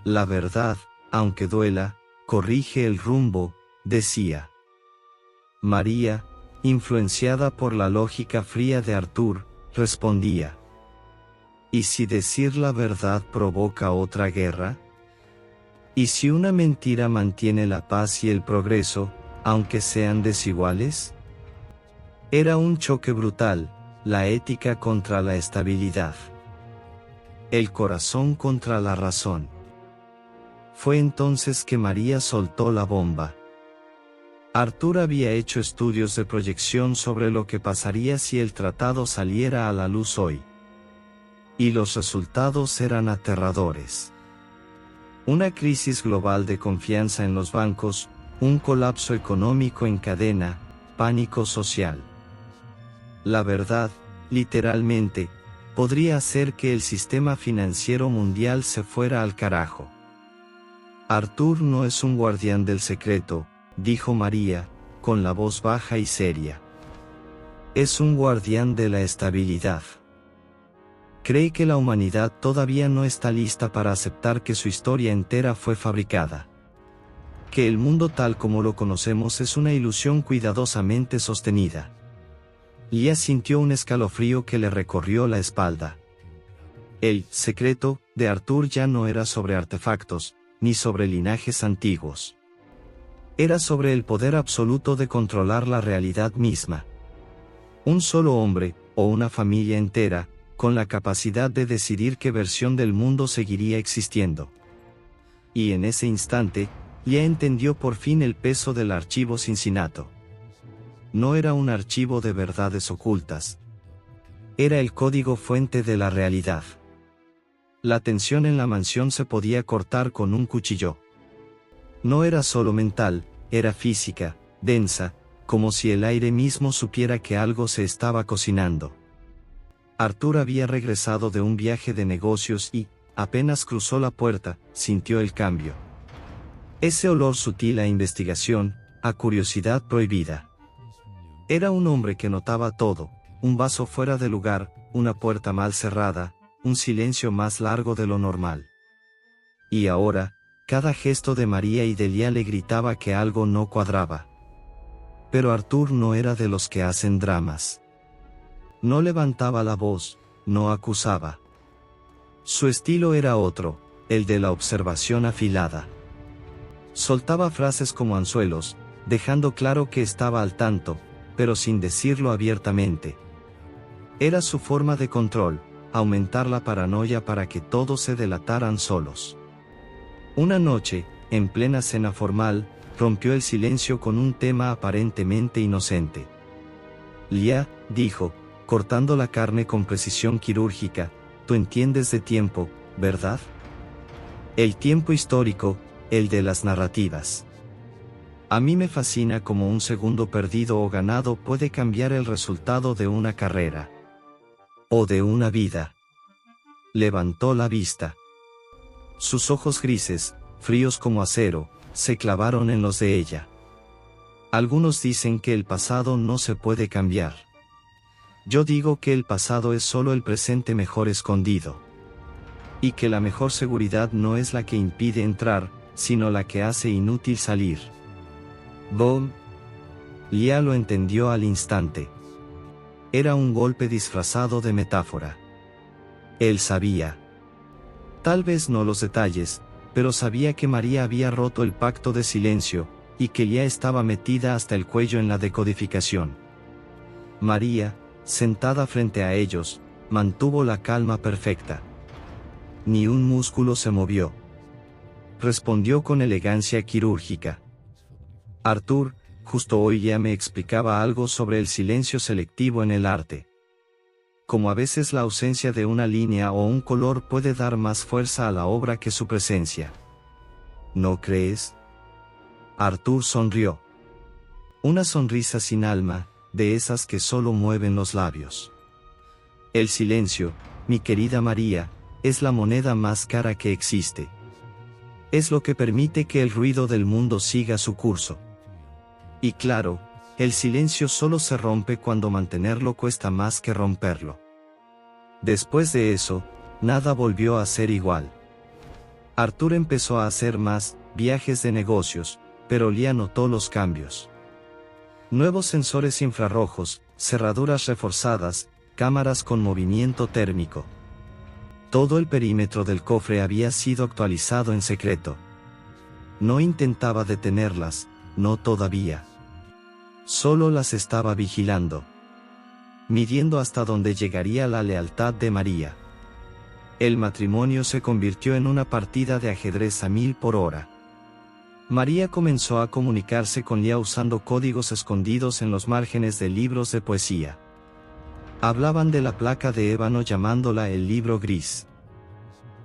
La verdad, aunque duela, corrige el rumbo, decía. María, influenciada por la lógica fría de Arthur, respondía. ¿Y si decir la verdad provoca otra guerra? ¿Y si una mentira mantiene la paz y el progreso, aunque sean desiguales? Era un choque brutal, la ética contra la estabilidad. El corazón contra la razón. Fue entonces que María soltó la bomba. Arthur había hecho estudios de proyección sobre lo que pasaría si el tratado saliera a la luz hoy. Y los resultados eran aterradores. Una crisis global de confianza en los bancos, un colapso económico en cadena, pánico social. La verdad, literalmente, podría hacer que el sistema financiero mundial se fuera al carajo. Arthur no es un guardián del secreto, dijo María, con la voz baja y seria. Es un guardián de la estabilidad. Cree que la humanidad todavía no está lista para aceptar que su historia entera fue fabricada. Que el mundo tal como lo conocemos es una ilusión cuidadosamente sostenida. Lia sintió un escalofrío que le recorrió la espalda. El secreto de Arthur ya no era sobre artefactos, ni sobre linajes antiguos. Era sobre el poder absoluto de controlar la realidad misma. Un solo hombre, o una familia entera, con la capacidad de decidir qué versión del mundo seguiría existiendo. Y en ese instante, Lia entendió por fin el peso del archivo Cincinnato. No era un archivo de verdades ocultas. Era el código fuente de la realidad. La tensión en la mansión se podía cortar con un cuchillo. No era solo mental, era física, densa, como si el aire mismo supiera que algo se estaba cocinando. Arthur había regresado de un viaje de negocios y, apenas cruzó la puerta, sintió el cambio. Ese olor sutil a investigación, a curiosidad prohibida. Era un hombre que notaba todo, un vaso fuera de lugar, una puerta mal cerrada, un silencio más largo de lo normal. Y ahora, cada gesto de María y de Lia le gritaba que algo no cuadraba. Pero Arthur no era de los que hacen dramas. No levantaba la voz, no acusaba. Su estilo era otro, el de la observación afilada. Soltaba frases como anzuelos, dejando claro que estaba al tanto, pero sin decirlo abiertamente. Era su forma de control, aumentar la paranoia para que todos se delataran solos. Una noche, en plena cena formal, rompió el silencio con un tema aparentemente inocente. Lia, dijo, cortando la carne con precisión quirúrgica, tú entiendes de tiempo, ¿verdad? El tiempo histórico, el de las narrativas. A mí me fascina cómo un segundo perdido o ganado puede cambiar el resultado de una carrera. O de una vida. Levantó la vista. Sus ojos grises, fríos como acero, se clavaron en los de ella. Algunos dicen que el pasado no se puede cambiar. Yo digo que el pasado es solo el presente mejor escondido. Y que la mejor seguridad no es la que impide entrar, sino la que hace inútil salir. Boom. Lia lo entendió al instante. Era un golpe disfrazado de metáfora. Él sabía. Tal vez no los detalles, pero sabía que María había roto el pacto de silencio, y que ya estaba metida hasta el cuello en la decodificación. María, sentada frente a ellos, mantuvo la calma perfecta. Ni un músculo se movió. Respondió con elegancia quirúrgica. Arthur, justo hoy ya me explicaba algo sobre el silencio selectivo en el arte. Como a veces la ausencia de una línea o un color puede dar más fuerza a la obra que su presencia. ¿No crees? Arthur sonrió. Una sonrisa sin alma, de esas que solo mueven los labios. El silencio, mi querida María, es la moneda más cara que existe. Es lo que permite que el ruido del mundo siga su curso. Y claro, el silencio solo se rompe cuando mantenerlo cuesta más que romperlo. Después de eso, nada volvió a ser igual. Arthur empezó a hacer más viajes de negocios, pero Lia notó los cambios. Nuevos sensores infrarrojos, cerraduras reforzadas, cámaras con movimiento térmico. Todo el perímetro del cofre había sido actualizado en secreto. No intentaba detenerlas, no todavía. Solo las estaba vigilando. Midiendo hasta dónde llegaría la lealtad de María. El matrimonio se convirtió en una partida de ajedrez a 1000 por hora. María comenzó a comunicarse con Lia usando códigos escondidos en los márgenes de libros de poesía. Hablaban de la placa de ébano llamándola el libro gris.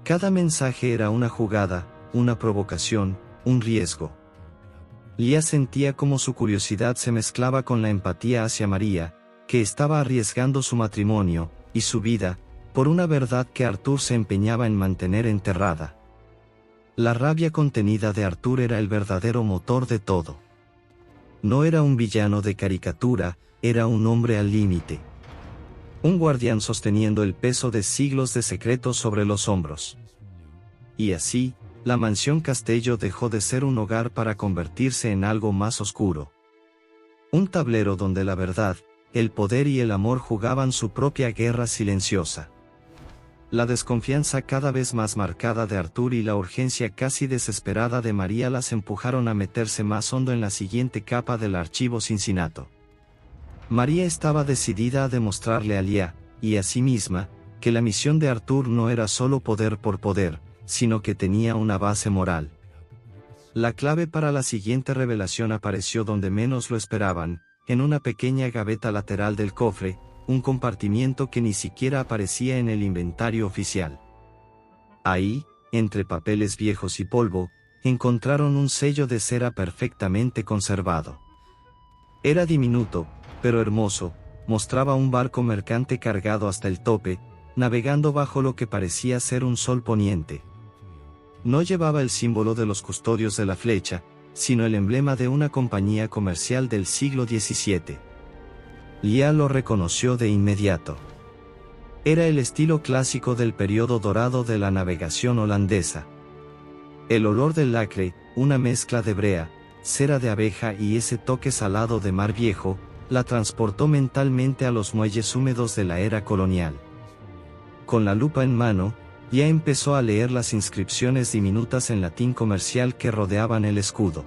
Cada mensaje era una jugada, una provocación, un riesgo. Lia sentía como su curiosidad se mezclaba con la empatía hacia María, que estaba arriesgando su matrimonio, y su vida, por una verdad que Arthur se empeñaba en mantener enterrada. La rabia contenida de Arthur era el verdadero motor de todo. No era un villano de caricatura, era un hombre al límite. Un guardián sosteniendo el peso de siglos de secretos sobre los hombros. Y así, la mansión Castello dejó de ser un hogar para convertirse en algo más oscuro. Un tablero donde la verdad, el poder y el amor jugaban su propia guerra silenciosa. La desconfianza cada vez más marcada de Arthur y la urgencia casi desesperada de María las empujaron a meterse más hondo en la siguiente capa del archivo Cincinnato. María estaba decidida a demostrarle a Lia, y a sí misma, que la misión de Arthur no era solo poder por poder, sino que tenía una base moral. La clave para la siguiente revelación apareció donde menos lo esperaban, en una pequeña gaveta lateral del cofre, un compartimiento que ni siquiera aparecía en el inventario oficial. Ahí, entre papeles viejos y polvo, encontraron un sello de cera perfectamente conservado. Era diminuto, pero hermoso, mostraba un barco mercante cargado hasta el tope, navegando bajo lo que parecía ser un sol poniente. No llevaba el símbolo de los custodios de la flecha, sino el emblema de una compañía comercial del siglo XVII. Lia lo reconoció de inmediato. Era el estilo clásico del periodo dorado de la navegación holandesa. El olor del lacre, una mezcla de brea, cera de abeja y ese toque salado de mar viejo, la transportó mentalmente a los muelles húmedos de la era colonial. Con la lupa en mano, ya empezó a leer las inscripciones diminutas en latín comercial que rodeaban el escudo.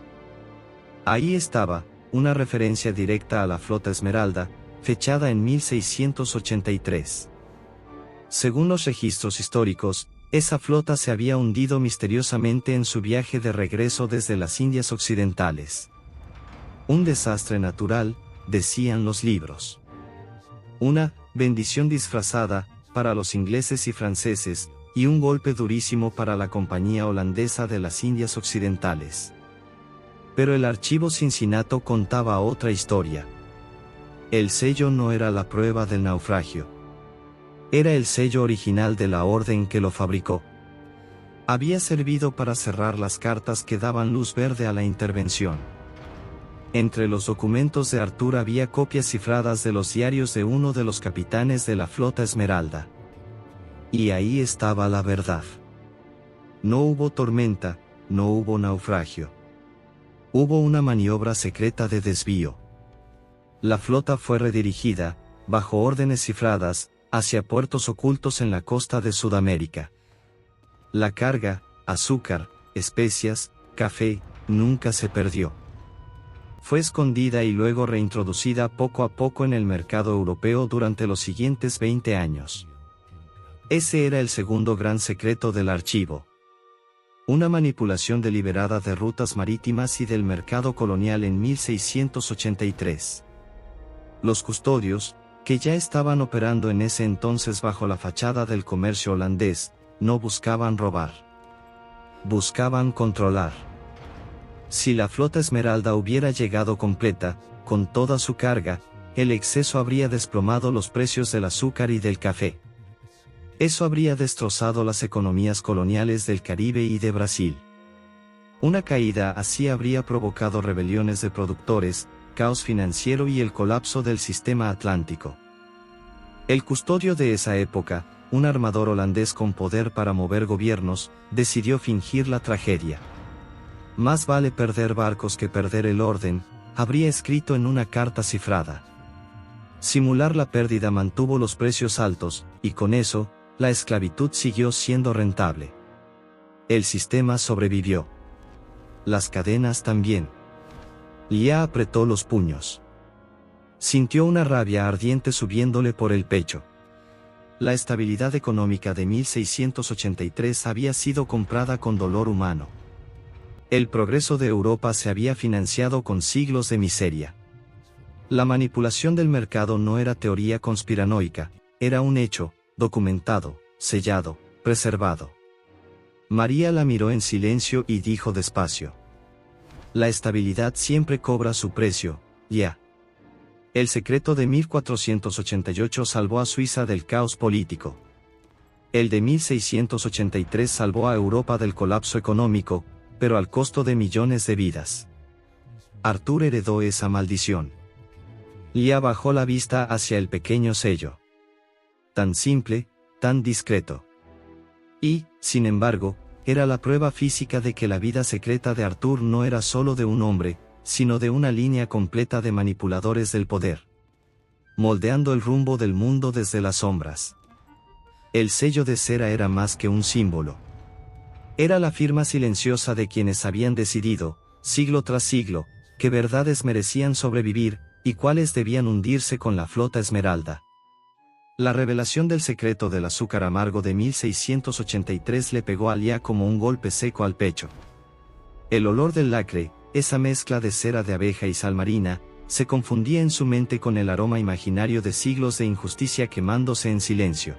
Ahí estaba, una referencia directa a la flota Esmeralda, fechada en 1683. Según los registros históricos, esa flota se había hundido misteriosamente en su viaje de regreso desde las Indias Occidentales. Un desastre natural, decían los libros. Una bendición disfrazada, para los ingleses y franceses, y un golpe durísimo para la Compañía Holandesa de las Indias Occidentales. Pero el archivo Cincinnato contaba otra historia. El sello no era la prueba del naufragio. Era el sello original de la orden que lo fabricó. Había servido para cerrar las cartas que daban luz verde a la intervención. Entre los documentos de Arthur había copias cifradas de los diarios de uno de los capitanes de la flota Esmeralda. Y ahí estaba la verdad. No hubo tormenta, no hubo naufragio. Hubo una maniobra secreta de desvío. La flota fue redirigida, bajo órdenes cifradas, hacia puertos ocultos en la costa de Sudamérica. La carga, azúcar, especias, café, nunca se perdió. Fue escondida y luego reintroducida poco a poco en el mercado europeo durante los siguientes 20 años. Ese era el segundo gran secreto del archivo. Una manipulación deliberada de rutas marítimas y del mercado colonial en 1683. Los custodios, que ya estaban operando en ese entonces bajo la fachada del comercio holandés, no buscaban robar. Buscaban controlar. Si la flota Esmeralda hubiera llegado completa, con toda su carga, el exceso habría desplomado los precios del azúcar y del café. Eso habría destrozado las economías coloniales del Caribe y de Brasil. Una caída así habría provocado rebeliones de productores, caos financiero y el colapso del sistema atlántico. El custodio de esa época, un armador holandés con poder para mover gobiernos, decidió fingir la tragedia. Más vale perder barcos que perder el orden, habría escrito en una carta cifrada. Simular la pérdida mantuvo los precios altos, y con eso, la esclavitud siguió siendo rentable. El sistema sobrevivió. Las cadenas también. Lia apretó los puños. Sintió una rabia ardiente subiéndole por el pecho. La estabilidad económica de 1683 había sido comprada con dolor humano. El progreso de Europa se había financiado con siglos de miseria. La manipulación del mercado no era teoría conspiranoica, era un hecho, documentado, sellado, preservado. María la miró en silencio y dijo despacio: la estabilidad siempre cobra su precio, ya. El secreto de 1488 salvó a Suiza del caos político. El de 1683 salvó a Europa del colapso económico, pero al costo de millones de vidas. Arthur heredó esa maldición. Lia bajó la vista hacia el pequeño sello. Tan simple, tan discreto. Y, sin embargo, era la prueba física de que la vida secreta de Arthur no era solo de un hombre, sino de una línea completa de manipuladores del poder. Moldeando el rumbo del mundo desde las sombras. El sello de cera era más que un símbolo. Era la firma silenciosa de quienes habían decidido, siglo tras siglo, qué verdades merecían sobrevivir, y cuáles debían hundirse con la flota Esmeralda. La revelación del secreto del azúcar amargo de 1683 le pegó a Lia como un golpe seco al pecho. El olor del lacre, esa mezcla de cera de abeja y sal marina, se confundía en su mente con el aroma imaginario de siglos de injusticia quemándose en silencio.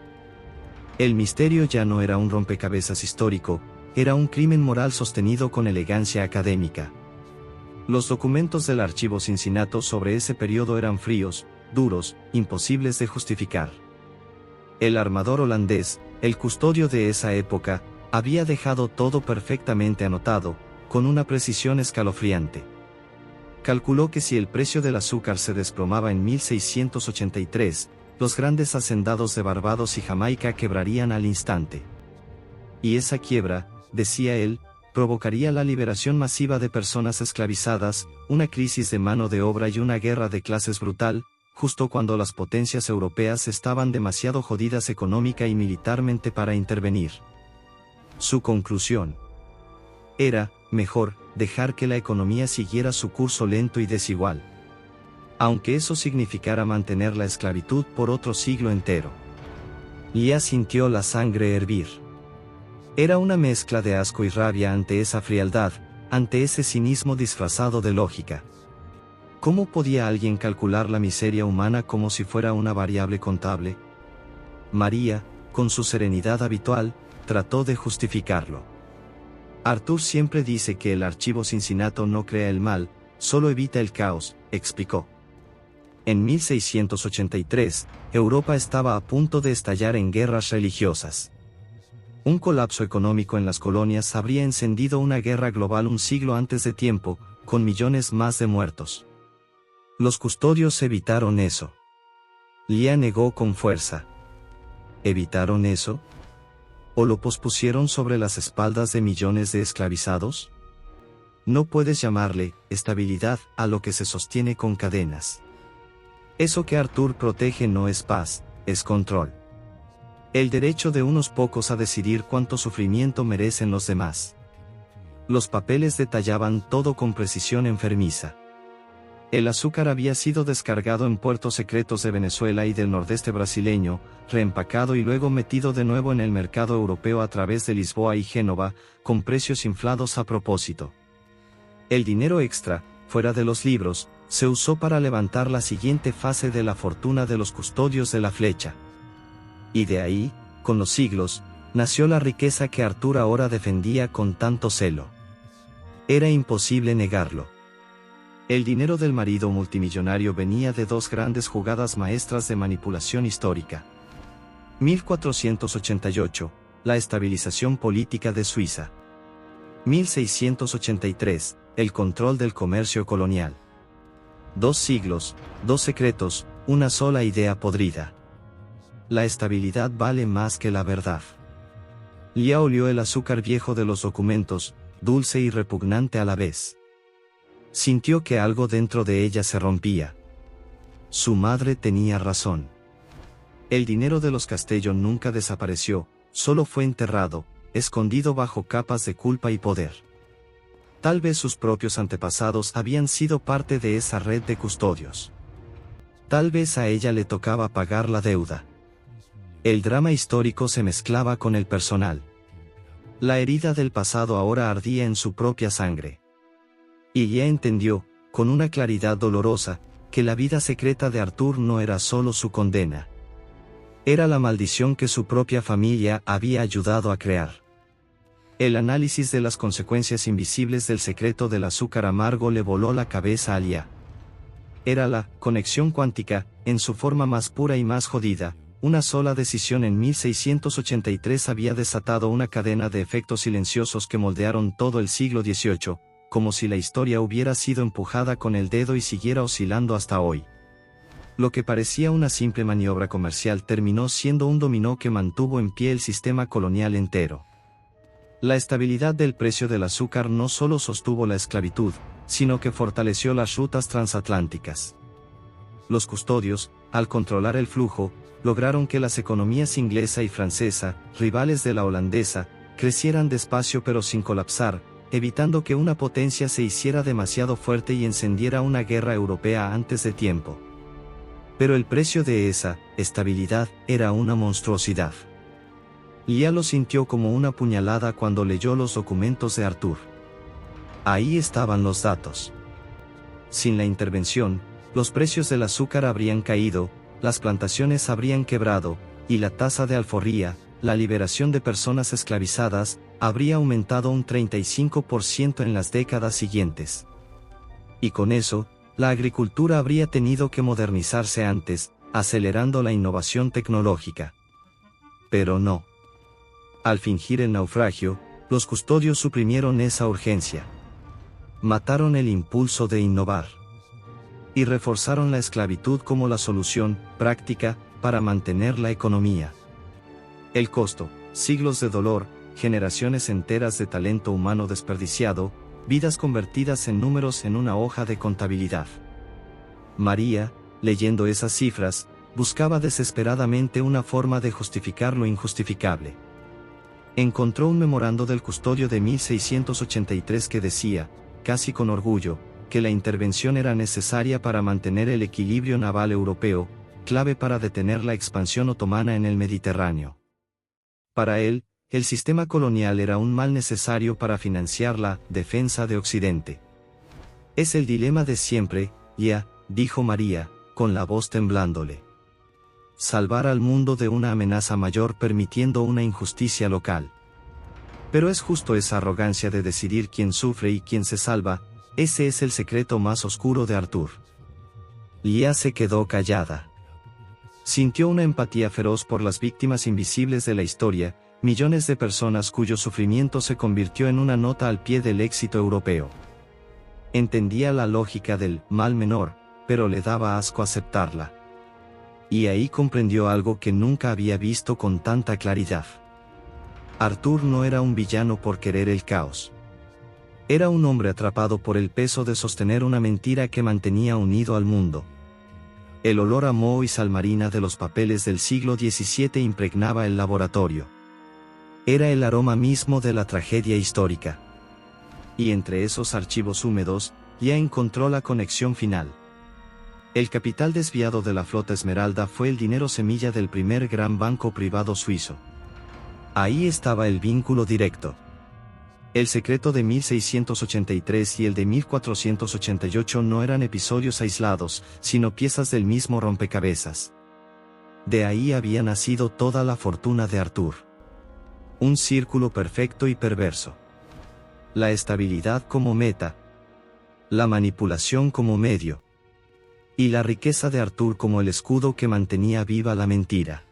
El misterio ya no era un rompecabezas histórico, era un crimen moral sostenido con elegancia académica. Los documentos del archivo Cincinnato sobre ese periodo eran fríos, duros, imposibles de justificar. El armador holandés, el custodio de esa época, había dejado todo perfectamente anotado, con una precisión escalofriante. Calculó que si el precio del azúcar se desplomaba en 1683, los grandes hacendados de Barbados y Jamaica quebrarían al instante. Y esa quiebra, decía él, provocaría la liberación masiva de personas esclavizadas, una crisis de mano de obra y una guerra de clases brutal, justo cuando las potencias europeas estaban demasiado jodidas económica y militarmente para intervenir. Su conclusión era, mejor, dejar que la economía siguiera su curso lento y desigual. Aunque eso significara mantener la esclavitud por otro siglo entero. Lia sintió la sangre hervir. Era una mezcla de asco y rabia ante esa frialdad, ante ese cinismo disfrazado de lógica. ¿Cómo podía alguien calcular la miseria humana como si fuera una variable contable? María, con su serenidad habitual, trató de justificarlo. Arthur siempre dice que el archivo Cincinnato no crea el mal, solo evita el caos, explicó. En 1683, Europa estaba a punto de estallar en guerras religiosas. Un colapso económico en las colonias habría encendido una guerra global un siglo antes de tiempo, con millones más de muertos. Los custodios evitaron eso. Lia negó con fuerza. ¿Evitaron eso? ¿O lo pospusieron sobre las espaldas de millones de esclavizados? No puedes llamarle estabilidad a lo que se sostiene con cadenas. Eso que Arthur protege no es paz, es control. El derecho de unos pocos a decidir cuánto sufrimiento merecen los demás. Los papeles detallaban todo con precisión enfermiza. El azúcar había sido descargado en puertos secretos de Venezuela y del nordeste brasileño, reempacado y luego metido de nuevo en el mercado europeo a través de Lisboa y Génova, con precios inflados a propósito. El dinero extra, fuera de los libros, se usó para levantar la siguiente fase de la fortuna de los custodios de la flecha. Y de ahí, con los siglos, nació la riqueza que Arthur ahora defendía con tanto celo. Era imposible negarlo. El dinero del marido multimillonario venía de dos grandes jugadas maestras de manipulación histórica. 1488, la estabilización política de Suiza. 1683, el control del comercio colonial. 2 siglos, 2 secretos, una sola idea podrida. La estabilidad vale más que la verdad. Lía olió el azúcar viejo de los documentos, dulce y repugnante a la vez. Sintió que algo dentro de ella se rompía. Su madre tenía razón. El dinero de los Castellón nunca desapareció, solo fue enterrado, escondido bajo capas de culpa y poder. Tal vez sus propios antepasados habían sido parte de esa red de custodios. Tal vez a ella le tocaba pagar la deuda. El drama histórico se mezclaba con el personal. La herida del pasado ahora ardía en su propia sangre. Y ella entendió, con una claridad dolorosa, que la vida secreta de Arthur no era solo su condena. Era la maldición que su propia familia había ayudado a crear. El análisis de las consecuencias invisibles del secreto del azúcar amargo le voló la cabeza a Lía. Era la conexión cuántica, en su forma más pura y más jodida. Una sola decisión en 1683 había desatado una cadena de efectos silenciosos que moldearon todo el siglo XVIII, como si la historia hubiera sido empujada con el dedo y siguiera oscilando hasta hoy. Lo que parecía una simple maniobra comercial terminó siendo un dominó que mantuvo en pie el sistema colonial entero. La estabilidad del precio del azúcar no solo sostuvo la esclavitud, sino que fortaleció las rutas transatlánticas. Los custodios, al controlar el flujo, lograron que las economías inglesa y francesa, rivales de la holandesa, crecieran despacio pero sin colapsar, evitando que una potencia se hiciera demasiado fuerte y encendiera una guerra europea antes de tiempo. Pero el precio de esa estabilidad era una monstruosidad. Lía lo sintió como una puñalada cuando leyó los documentos de Arthur. Ahí estaban los datos. Sin la intervención, los precios del azúcar habrían caído, las plantaciones habrían quebrado, y la tasa de alforría, la liberación de personas esclavizadas, habría aumentado un 35% en las décadas siguientes. Y con eso, la agricultura habría tenido que modernizarse antes, acelerando la innovación tecnológica. Pero no. Al fingir el naufragio, los custodios suprimieron esa urgencia. Mataron el impulso de innovar. Y reforzaron la esclavitud como la solución práctica para mantener la economía. El costo, siglos de dolor, generaciones enteras de talento humano desperdiciado, vidas convertidas en números en una hoja de contabilidad. María, leyendo esas cifras, buscaba desesperadamente una forma de justificar lo injustificable. Encontró un memorando del custodio de 1683 que decía, casi con orgullo, que la intervención era necesaria para mantener el equilibrio naval europeo, clave para detener la expansión otomana en el Mediterráneo. Para él, el sistema colonial era un mal necesario para financiar la defensa de Occidente. Es el dilema de siempre, ya, dijo María, con la voz temblándole. Salvar al mundo de una amenaza mayor permitiendo una injusticia local. Pero es justo esa arrogancia de decidir quién sufre y quién se salva, ese es el secreto más oscuro de Arthur. Lía se quedó callada. Sintió una empatía feroz por las víctimas invisibles de la historia, millones de personas cuyo sufrimiento se convirtió en una nota al pie del éxito europeo. Entendía la lógica del mal menor, pero le daba asco aceptarla. Y ahí comprendió algo que nunca había visto con tanta claridad. Arthur no era un villano por querer el caos. Era un hombre atrapado por el peso de sostener una mentira que mantenía unido al mundo. El olor a moho y sal marina de los papeles del siglo XVII impregnaba el laboratorio. Era el aroma mismo de la tragedia histórica. Y entre esos archivos húmedos, ya encontró la conexión final. El capital desviado de la flota Esmeralda fue el dinero semilla del primer gran banco privado suizo. Ahí estaba el vínculo directo. El secreto de 1683 y el de 1488 no eran episodios aislados, sino piezas del mismo rompecabezas. De ahí había nacido toda la fortuna de Arthur. Un círculo perfecto y perverso. La estabilidad como meta. La manipulación como medio. Y la riqueza de Arthur como el escudo que mantenía viva la mentira.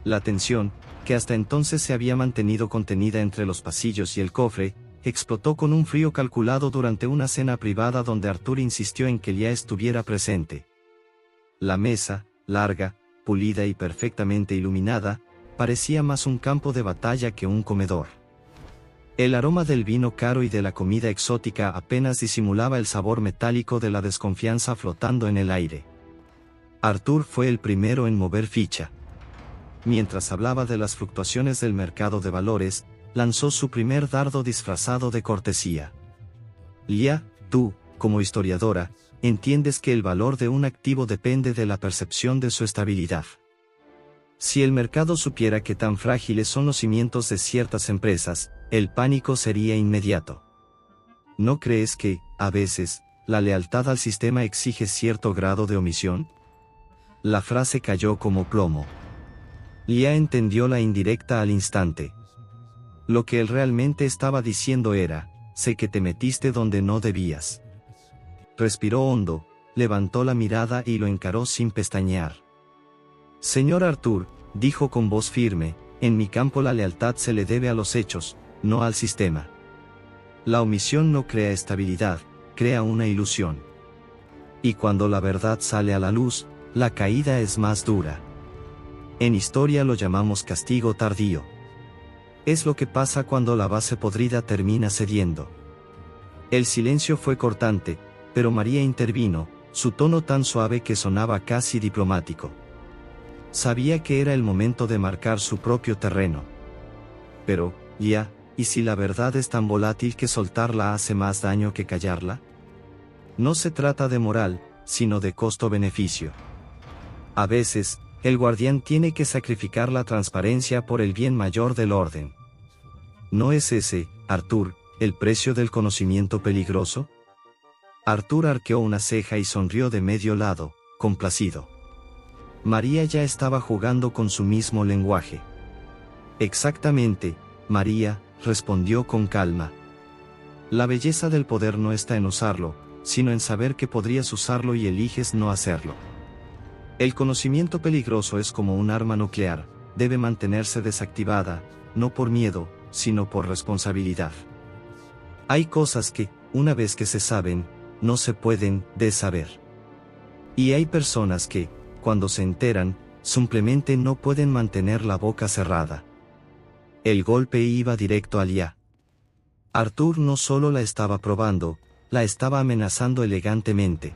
La tensión, que hasta entonces se había mantenido contenida entre los pasillos y el cofre, explotó con un frío calculado durante una cena privada donde Arthur insistió en que Lia estuviera presente. La mesa, larga, pulida y perfectamente iluminada, parecía más un campo de batalla que un comedor. El aroma del vino caro y de la comida exótica apenas disimulaba el sabor metálico de la desconfianza flotando en el aire. Arthur fue el primero en mover ficha. Mientras hablaba de las fluctuaciones del mercado de valores, lanzó su primer dardo disfrazado de cortesía. Lia, tú, como historiadora, entiendes que el valor de un activo depende de la percepción de su estabilidad. Si el mercado supiera que tan frágiles son los cimientos de ciertas empresas, el pánico sería inmediato. ¿No crees que, a veces, la lealtad al sistema exige cierto grado de omisión? La frase cayó como plomo. Lia entendió la indirecta al instante. Lo que él realmente estaba diciendo era, sé que te metiste donde no debías. Respiró hondo, levantó la mirada y lo encaró sin pestañear. Señor Arthur, dijo con voz firme, en mi campo la lealtad se le debe a los hechos, no al sistema. La omisión no crea estabilidad, crea una ilusión. Y cuando la verdad sale a la luz, la caída es más dura. En historia lo llamamos castigo tardío. Es lo que pasa cuando la base podrida termina cediendo. El silencio fue cortante, pero María intervino, su tono tan suave que sonaba casi diplomático. Sabía que era el momento de marcar su propio terreno. Pero, Lia, ¿y si la verdad es tan volátil que soltarla hace más daño que callarla? No se trata de moral, sino de costo-beneficio. A veces, el guardián tiene que sacrificar la transparencia por el bien mayor del orden. ¿No es ese, Arthur, el precio del conocimiento peligroso? Arthur arqueó una ceja y sonrió de medio lado, complacido. María ya estaba jugando con su mismo lenguaje. Exactamente, María, respondió con calma. La belleza del poder no está en usarlo, sino en saber que podrías usarlo y eliges no hacerlo. El conocimiento peligroso es como un arma nuclear, debe mantenerse desactivada, no por miedo, sino por responsabilidad. Hay cosas que, una vez que se saben, no se pueden desaber. Y hay personas que, cuando se enteran, simplemente no pueden mantener la boca cerrada. El golpe iba directo a Lia. Arthur no solo la estaba probando, la estaba amenazando elegantemente.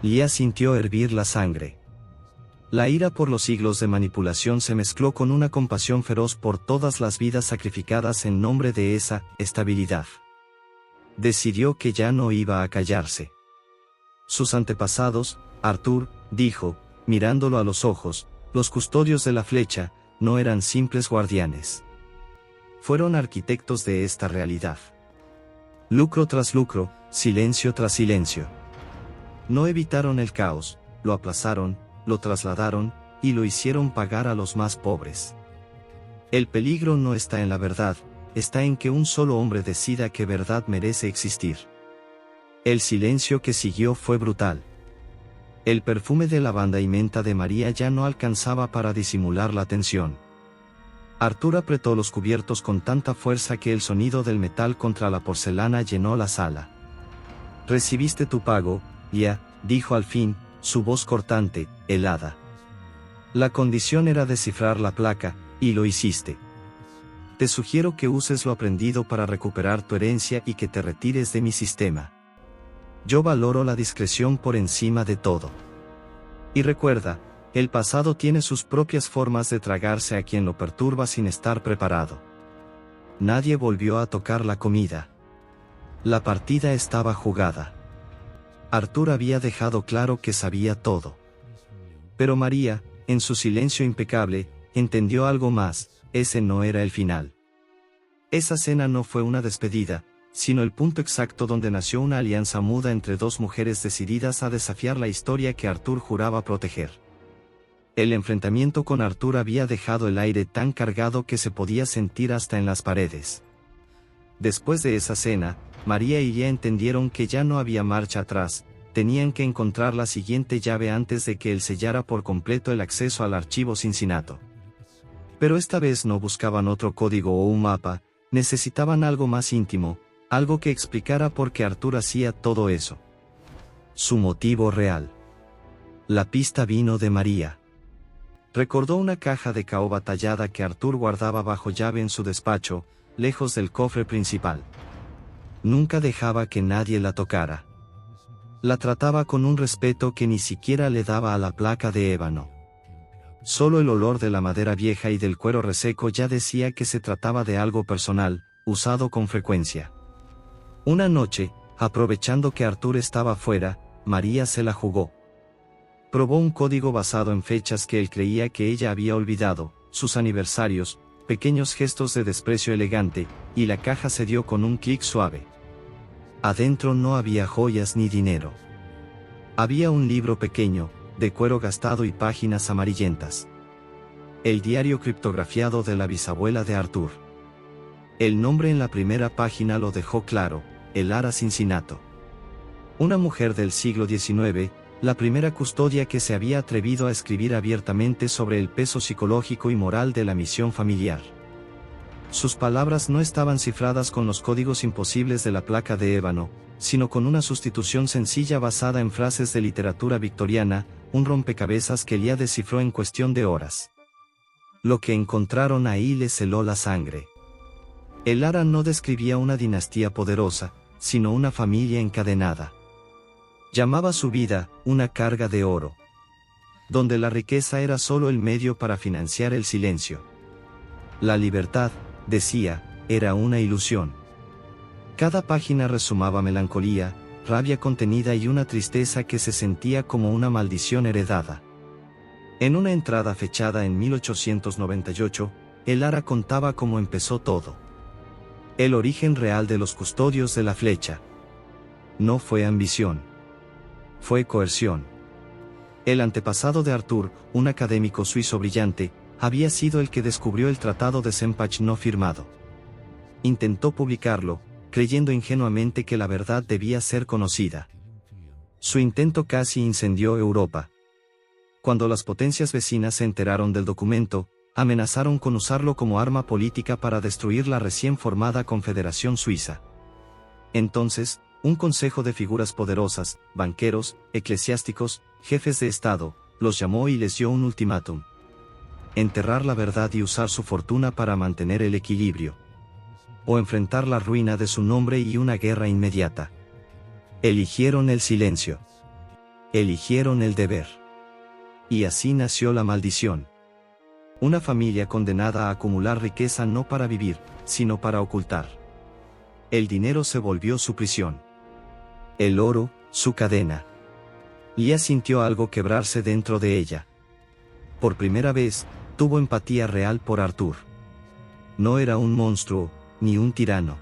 Lia sintió hervir la sangre. La ira por los siglos de manipulación se mezcló con una compasión feroz por todas las vidas sacrificadas en nombre de esa estabilidad. Decidió que ya no iba a callarse. Sus antepasados, Arthur, dijo, mirándolo a los ojos, los custodios de la flecha, no eran simples guardianes. Fueron arquitectos de esta realidad. Lucro tras lucro, silencio tras silencio. No evitaron el caos, lo aplazaron, lo trasladaron, y lo hicieron pagar a los más pobres. El peligro no está en la verdad, está en que un solo hombre decida que verdad merece existir. El silencio que siguió fue brutal. El perfume de lavanda y menta de María ya no alcanzaba para disimular la tensión. Arthur apretó los cubiertos con tanta fuerza que el sonido del metal contra la porcelana llenó la sala. Recibiste tu pago, Lia, dijo al fin, su voz cortante, helada. La condición era descifrar la placa, y lo hiciste. Te sugiero que uses lo aprendido para recuperar tu herencia y que te retires de mi sistema. Yo valoro la discreción por encima de todo. Y recuerda, el pasado tiene sus propias formas de tragarse a quien lo perturba sin estar preparado. Nadie volvió a tocar la comida. La partida estaba jugada. Arthur había dejado claro que sabía todo. Pero María, en su silencio impecable, entendió algo más: ese no era el final. Esa cena no fue una despedida, sino el punto exacto donde nació una alianza muda entre dos mujeres decididas a desafiar la historia que Arthur juraba proteger. El enfrentamiento con Arthur había dejado el aire tan cargado que se podía sentir hasta en las paredes. Después de esa cena, María y Lia entendieron que ya no había marcha atrás. Tenían que encontrar la siguiente llave antes de que él sellara por completo el acceso al archivo Cincinnato. Pero esta vez no buscaban otro código o un mapa, necesitaban algo más íntimo, algo que explicara por qué Arthur hacía todo eso. Su motivo real. La pista vino de María. Recordó una caja de caoba tallada que Arthur guardaba bajo llave en su despacho, lejos del cofre principal. Nunca dejaba que nadie la tocara. La trataba con un respeto que ni siquiera le daba a la placa de ébano. Solo el olor de la madera vieja y del cuero reseco ya decía que se trataba de algo personal, usado con frecuencia. Una noche, aprovechando que Arthur estaba fuera, María se la jugó. Probó un código basado en fechas que él creía que ella había olvidado, sus aniversarios, pequeños gestos de desprecio elegante, y la caja cedió con un clic suave. Adentro no había joyas ni dinero. Había un libro pequeño, de cuero gastado y páginas amarillentas. El diario criptografiado de la bisabuela de Arthur. El nombre en la primera página lo dejó claro: Elara Cincinnato. Una mujer del siglo XIX, la primera custodia que se había atrevido a escribir abiertamente sobre el peso psicológico y moral de la misión familiar. Sus palabras no estaban cifradas con los códigos imposibles de la placa de ébano, sino con una sustitución sencilla basada en frases de literatura victoriana, un rompecabezas que Lia descifró en cuestión de horas. Lo que encontraron ahí les heló la sangre. Elara no describía una dinastía poderosa, sino una familia encadenada. Llamaba su vida una carga de oro, donde la riqueza era solo el medio para financiar el silencio. La libertad, decía, era una ilusión. Cada página resumaba melancolía, rabia contenida y una tristeza que se sentía como una maldición heredada. En una entrada fechada en 1898, Elara contaba cómo empezó todo. El origen real de los custodios de la flecha. No fue ambición. Fue coerción. El antepasado de Arthur, un académico suizo brillante, había sido el que descubrió el tratado de Sempach no firmado. Intentó publicarlo, creyendo ingenuamente que la verdad debía ser conocida. Su intento casi incendió Europa. Cuando las potencias vecinas se enteraron del documento, amenazaron con usarlo como arma política para destruir la recién formada Confederación Suiza. Entonces, un consejo de figuras poderosas, banqueros, eclesiásticos, jefes de Estado, los llamó y les dio un ultimátum: enterrar la verdad y usar su fortuna para mantener el equilibrio, o enfrentar la ruina de su nombre y una guerra inmediata. Eligieron el silencio. Eligieron el deber. Y así nació la maldición. Una familia condenada a acumular riqueza no para vivir, sino para ocultar. El dinero se volvió su prisión. El oro, su cadena. Lia sintió algo quebrarse dentro de ella. Por primera vez, tuvo empatía real por Arthur. No era un monstruo, ni un tirano.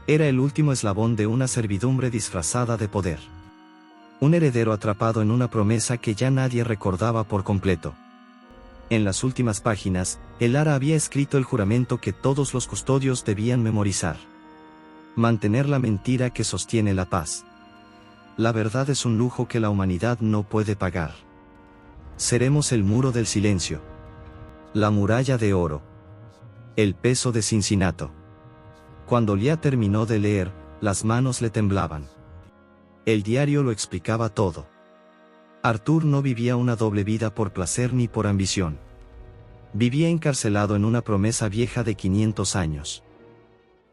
Era el último eslabón de una servidumbre disfrazada de poder. Un heredero atrapado en una promesa que ya nadie recordaba por completo. En las últimas páginas, Elara había escrito el juramento que todos los custodios debían memorizar. Mantener la mentira que sostiene la paz. La verdad es un lujo que la humanidad no puede pagar. Seremos el muro del silencio. La muralla de oro. El peso de Cincinnato. Cuando Lia terminó de leer, las manos le temblaban. El diario lo explicaba todo. Arthur no vivía una doble vida por placer ni por ambición. Vivía encarcelado en una promesa vieja de 500 años.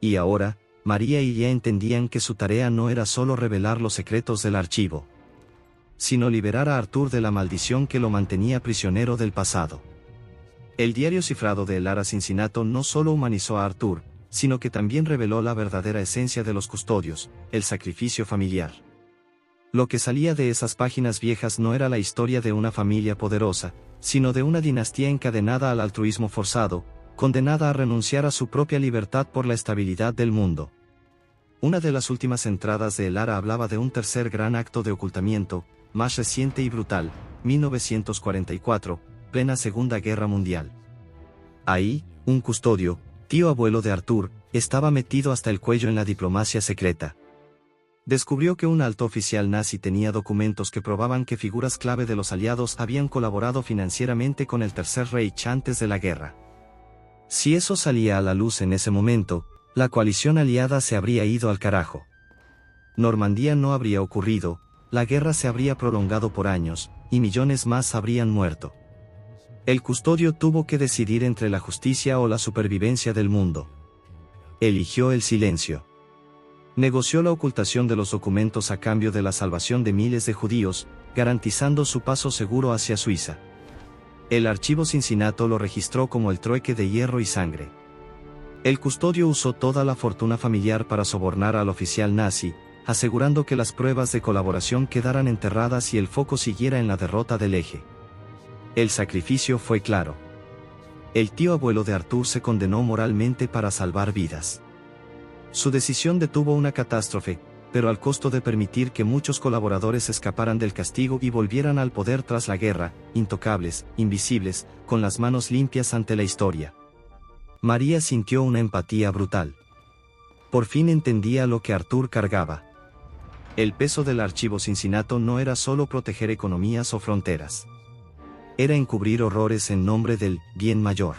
Y ahora, María y Lia entendían que su tarea no era solo revelar los secretos del archivo, sino liberar a Arthur de la maldición que lo mantenía prisionero del pasado. El diario cifrado de Elara Cincinnato no solo humanizó a Arthur, sino que también reveló la verdadera esencia de los custodios: el sacrificio familiar. Lo que salía de esas páginas viejas no era la historia de una familia poderosa, sino de una dinastía encadenada al altruismo forzado, condenada a renunciar a su propia libertad por la estabilidad del mundo. Una de las últimas entradas de El Ara hablaba de un tercer gran acto de ocultamiento, más reciente y brutal, 1944, plena Segunda Guerra Mundial. Ahí, un custodio, tío abuelo de Arthur, estaba metido hasta el cuello en la diplomacia secreta. Descubrió que un alto oficial nazi tenía documentos que probaban que figuras clave de los aliados habían colaborado financieramente con el Tercer Reich antes de la guerra. Si eso salía a la luz en ese momento, la coalición aliada se habría ido al carajo. Normandía no habría ocurrido, la guerra se habría prolongado por años, y millones más habrían muerto. El custodio tuvo que decidir entre la justicia o la supervivencia del mundo. Eligió el silencio. Negoció la ocultación de los documentos a cambio de la salvación de miles de judíos, garantizando su paso seguro hacia Suiza. El archivo Cincinnato lo registró como el trueque de hierro y sangre. El custodio usó toda la fortuna familiar para sobornar al oficial nazi, asegurando que las pruebas de colaboración quedaran enterradas y el foco siguiera en la derrota del eje. El sacrificio fue claro. El tío abuelo de Arthur se condenó moralmente para salvar vidas. Su decisión detuvo una catástrofe, pero al costo de permitir que muchos colaboradores escaparan del castigo y volvieran al poder tras la guerra, intocables, invisibles, con las manos limpias ante la historia. María sintió una empatía brutal. Por fin entendía lo que Arthur cargaba. El peso del archivo Cincinnato no era solo proteger economías o fronteras. Era encubrir horrores en nombre del bien mayor.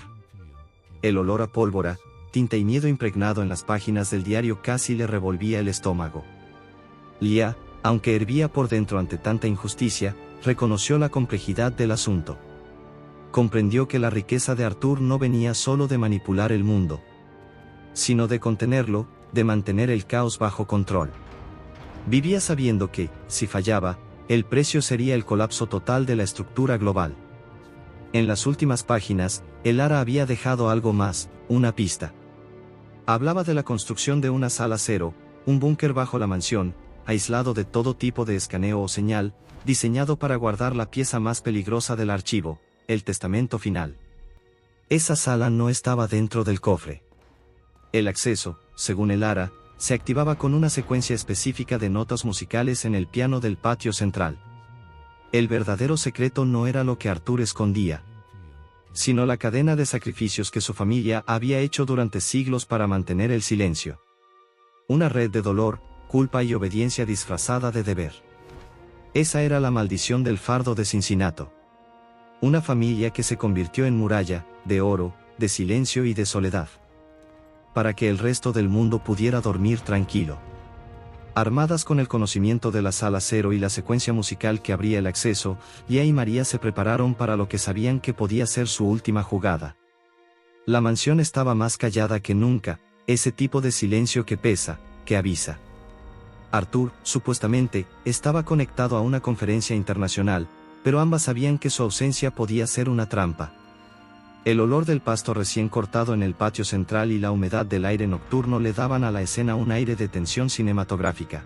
El olor a pólvora, tinta y miedo impregnado en las páginas del diario casi le revolvía el estómago. Lía, aunque hervía por dentro ante tanta injusticia, reconoció la complejidad del asunto. Comprendió que la riqueza de Arthur no venía solo de manipular el mundo, sino de contenerlo, de mantener el caos bajo control. Vivía sabiendo que, si fallaba, el precio sería el colapso total de la estructura global. En las últimas páginas, El Ara había dejado algo más, una pista. Hablaba de la construcción de una sala cero, un búnker bajo la mansión, aislado de todo tipo de escaneo o señal, diseñado para guardar la pieza más peligrosa del archivo, el testamento final. Esa sala no estaba dentro del cofre. El acceso, según El Ara, se activaba con una secuencia específica de notas musicales en el piano del patio central. El verdadero secreto no era lo que Arthur escondía, sino la cadena de sacrificios que su familia había hecho durante siglos para mantener el silencio. Una red de dolor, culpa y obediencia disfrazada de deber. Esa era la maldición del fardo de Cincinnato. Una familia que se convirtió en muralla, de oro, de silencio y de soledad, para que el resto del mundo pudiera dormir tranquilo. Armadas con el conocimiento de la sala cero y la secuencia musical que abría el acceso, Lía y María se prepararon para lo que sabían que podía ser su última jugada. La mansión estaba más callada que nunca, ese tipo de silencio que pesa, que avisa. Arthur, supuestamente, estaba conectado a una conferencia internacional, pero ambas sabían que su ausencia podía ser una trampa. El olor del pasto recién cortado en el patio central y la humedad del aire nocturno le daban a la escena un aire de tensión cinematográfica.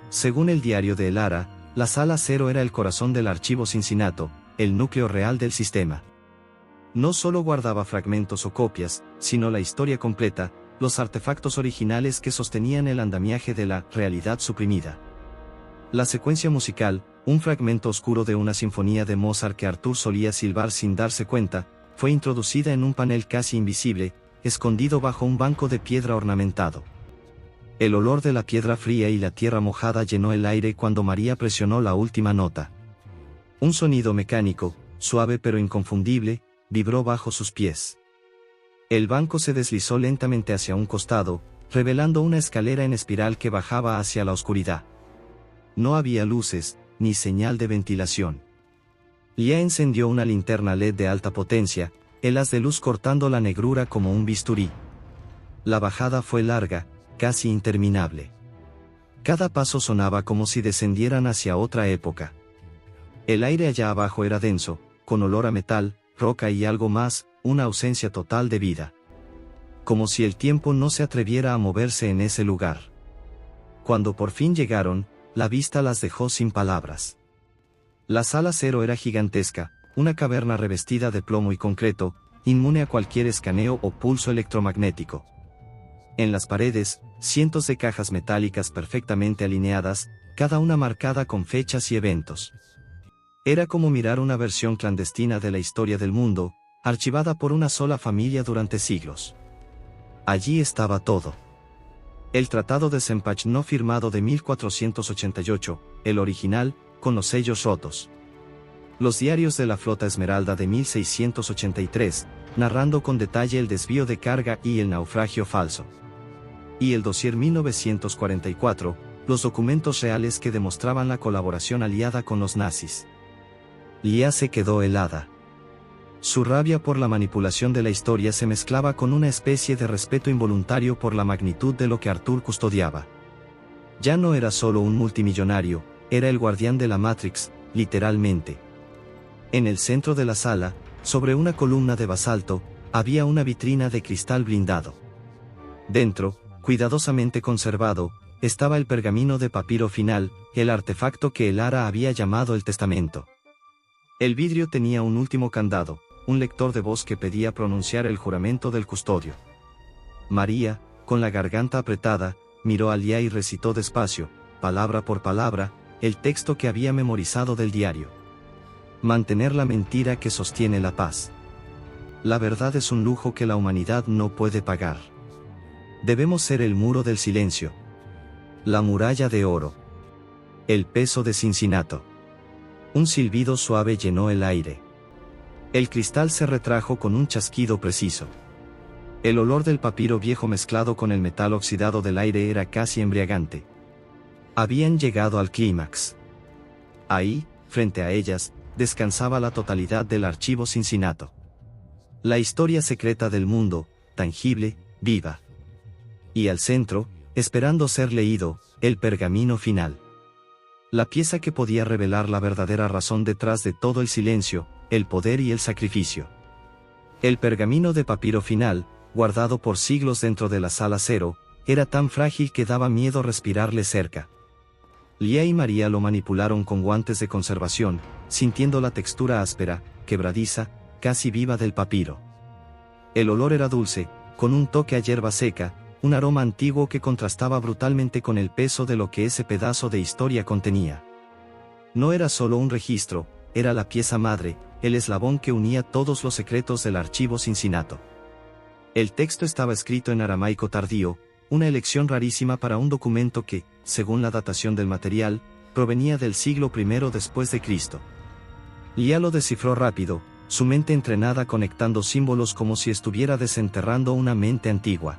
Según el diario de El Ara, la sala cero era el corazón del archivo Cincinnato, el núcleo real del sistema. No solo guardaba fragmentos o copias, sino la historia completa, los artefactos originales que sostenían el andamiaje de la realidad suprimida. La secuencia musical, un fragmento oscuro de una sinfonía de Mozart que Arthur solía silbar sin darse cuenta, fue introducida en un panel casi invisible, escondido bajo un banco de piedra ornamentado. El olor de la piedra fría y la tierra mojada llenó el aire cuando María presionó la última nota. Un sonido mecánico, suave pero inconfundible, vibró bajo sus pies. El banco se deslizó lentamente hacia un costado, revelando una escalera en espiral que bajaba hacia la oscuridad. No había luces, ni señal de ventilación. Lía encendió una linterna LED de alta potencia, el haz de luz cortando la negrura como un bisturí. La bajada fue larga, casi interminable. Cada paso sonaba como si descendieran hacia otra época. El aire allá abajo era denso, con olor a metal, roca y algo más, una ausencia total de vida. Como si el tiempo no se atreviera a moverse en ese lugar. Cuando por fin llegaron, la vista las dejó sin palabras. La sala cero era gigantesca, una caverna revestida de plomo y concreto, inmune a cualquier escaneo o pulso electromagnético. En las paredes, cientos de cajas metálicas perfectamente alineadas, cada una marcada con fechas y eventos. Era como mirar una versión clandestina de la historia del mundo, archivada por una sola familia durante siglos. Allí estaba todo. El Tratado de Sempach no firmado de 1488, el original, con los sellos rotos. Los diarios de la Flota Esmeralda de 1683, narrando con detalle el desvío de carga y el naufragio falso. Y el dossier 1944, los documentos reales que demostraban la colaboración aliada con los nazis. Lia se quedó helada. Su rabia por la manipulación de la historia se mezclaba con una especie de respeto involuntario por la magnitud de lo que Arthur custodiaba. Ya no era solo un multimillonario, era el guardián de la Matrix, literalmente. En el centro de la sala, sobre una columna de basalto, había una vitrina de cristal blindado. Dentro, cuidadosamente conservado, estaba el pergamino de papiro final, el artefacto que Elara había llamado el testamento. El vidrio tenía un último candado, un lector de voz que pedía pronunciar el juramento del custodio. María, con la garganta apretada, miró a Lia y recitó despacio, palabra por palabra, el texto que había memorizado del diario. Mantener la mentira que sostiene la paz. La verdad es un lujo que la humanidad no puede pagar. Debemos ser el muro del silencio. La muralla de oro. El peso de Cincinnato. Un silbido suave llenó el aire. El cristal se retrajo con un chasquido preciso. El olor del papiro viejo mezclado con el metal oxidado del aire era casi embriagante. Habían llegado al clímax. Ahí, frente a ellas, descansaba la totalidad del archivo Cincinnato. La historia secreta del mundo, tangible, viva. Y al centro, esperando ser leído, el pergamino final. La pieza que podía revelar la verdadera razón detrás de todo el silencio, el poder y el sacrificio. El pergamino de papiro final, guardado por siglos dentro de la sala cero, era tan frágil que daba miedo respirarle cerca. Lia y María lo manipularon con guantes de conservación, sintiendo la textura áspera, quebradiza, casi viva del papiro. El olor era dulce, con un toque a hierba seca, un aroma antiguo que contrastaba brutalmente con el peso de lo que ese pedazo de historia contenía. No era solo un registro, era la pieza madre, el eslabón que unía todos los secretos del archivo Cincinnato. El texto estaba escrito en aramaico tardío, una elección rarísima para un documento que, según la datación del material, provenía del siglo I después de Cristo. Lia lo descifró rápido, su mente entrenada conectando símbolos como si estuviera desenterrando una mente antigua.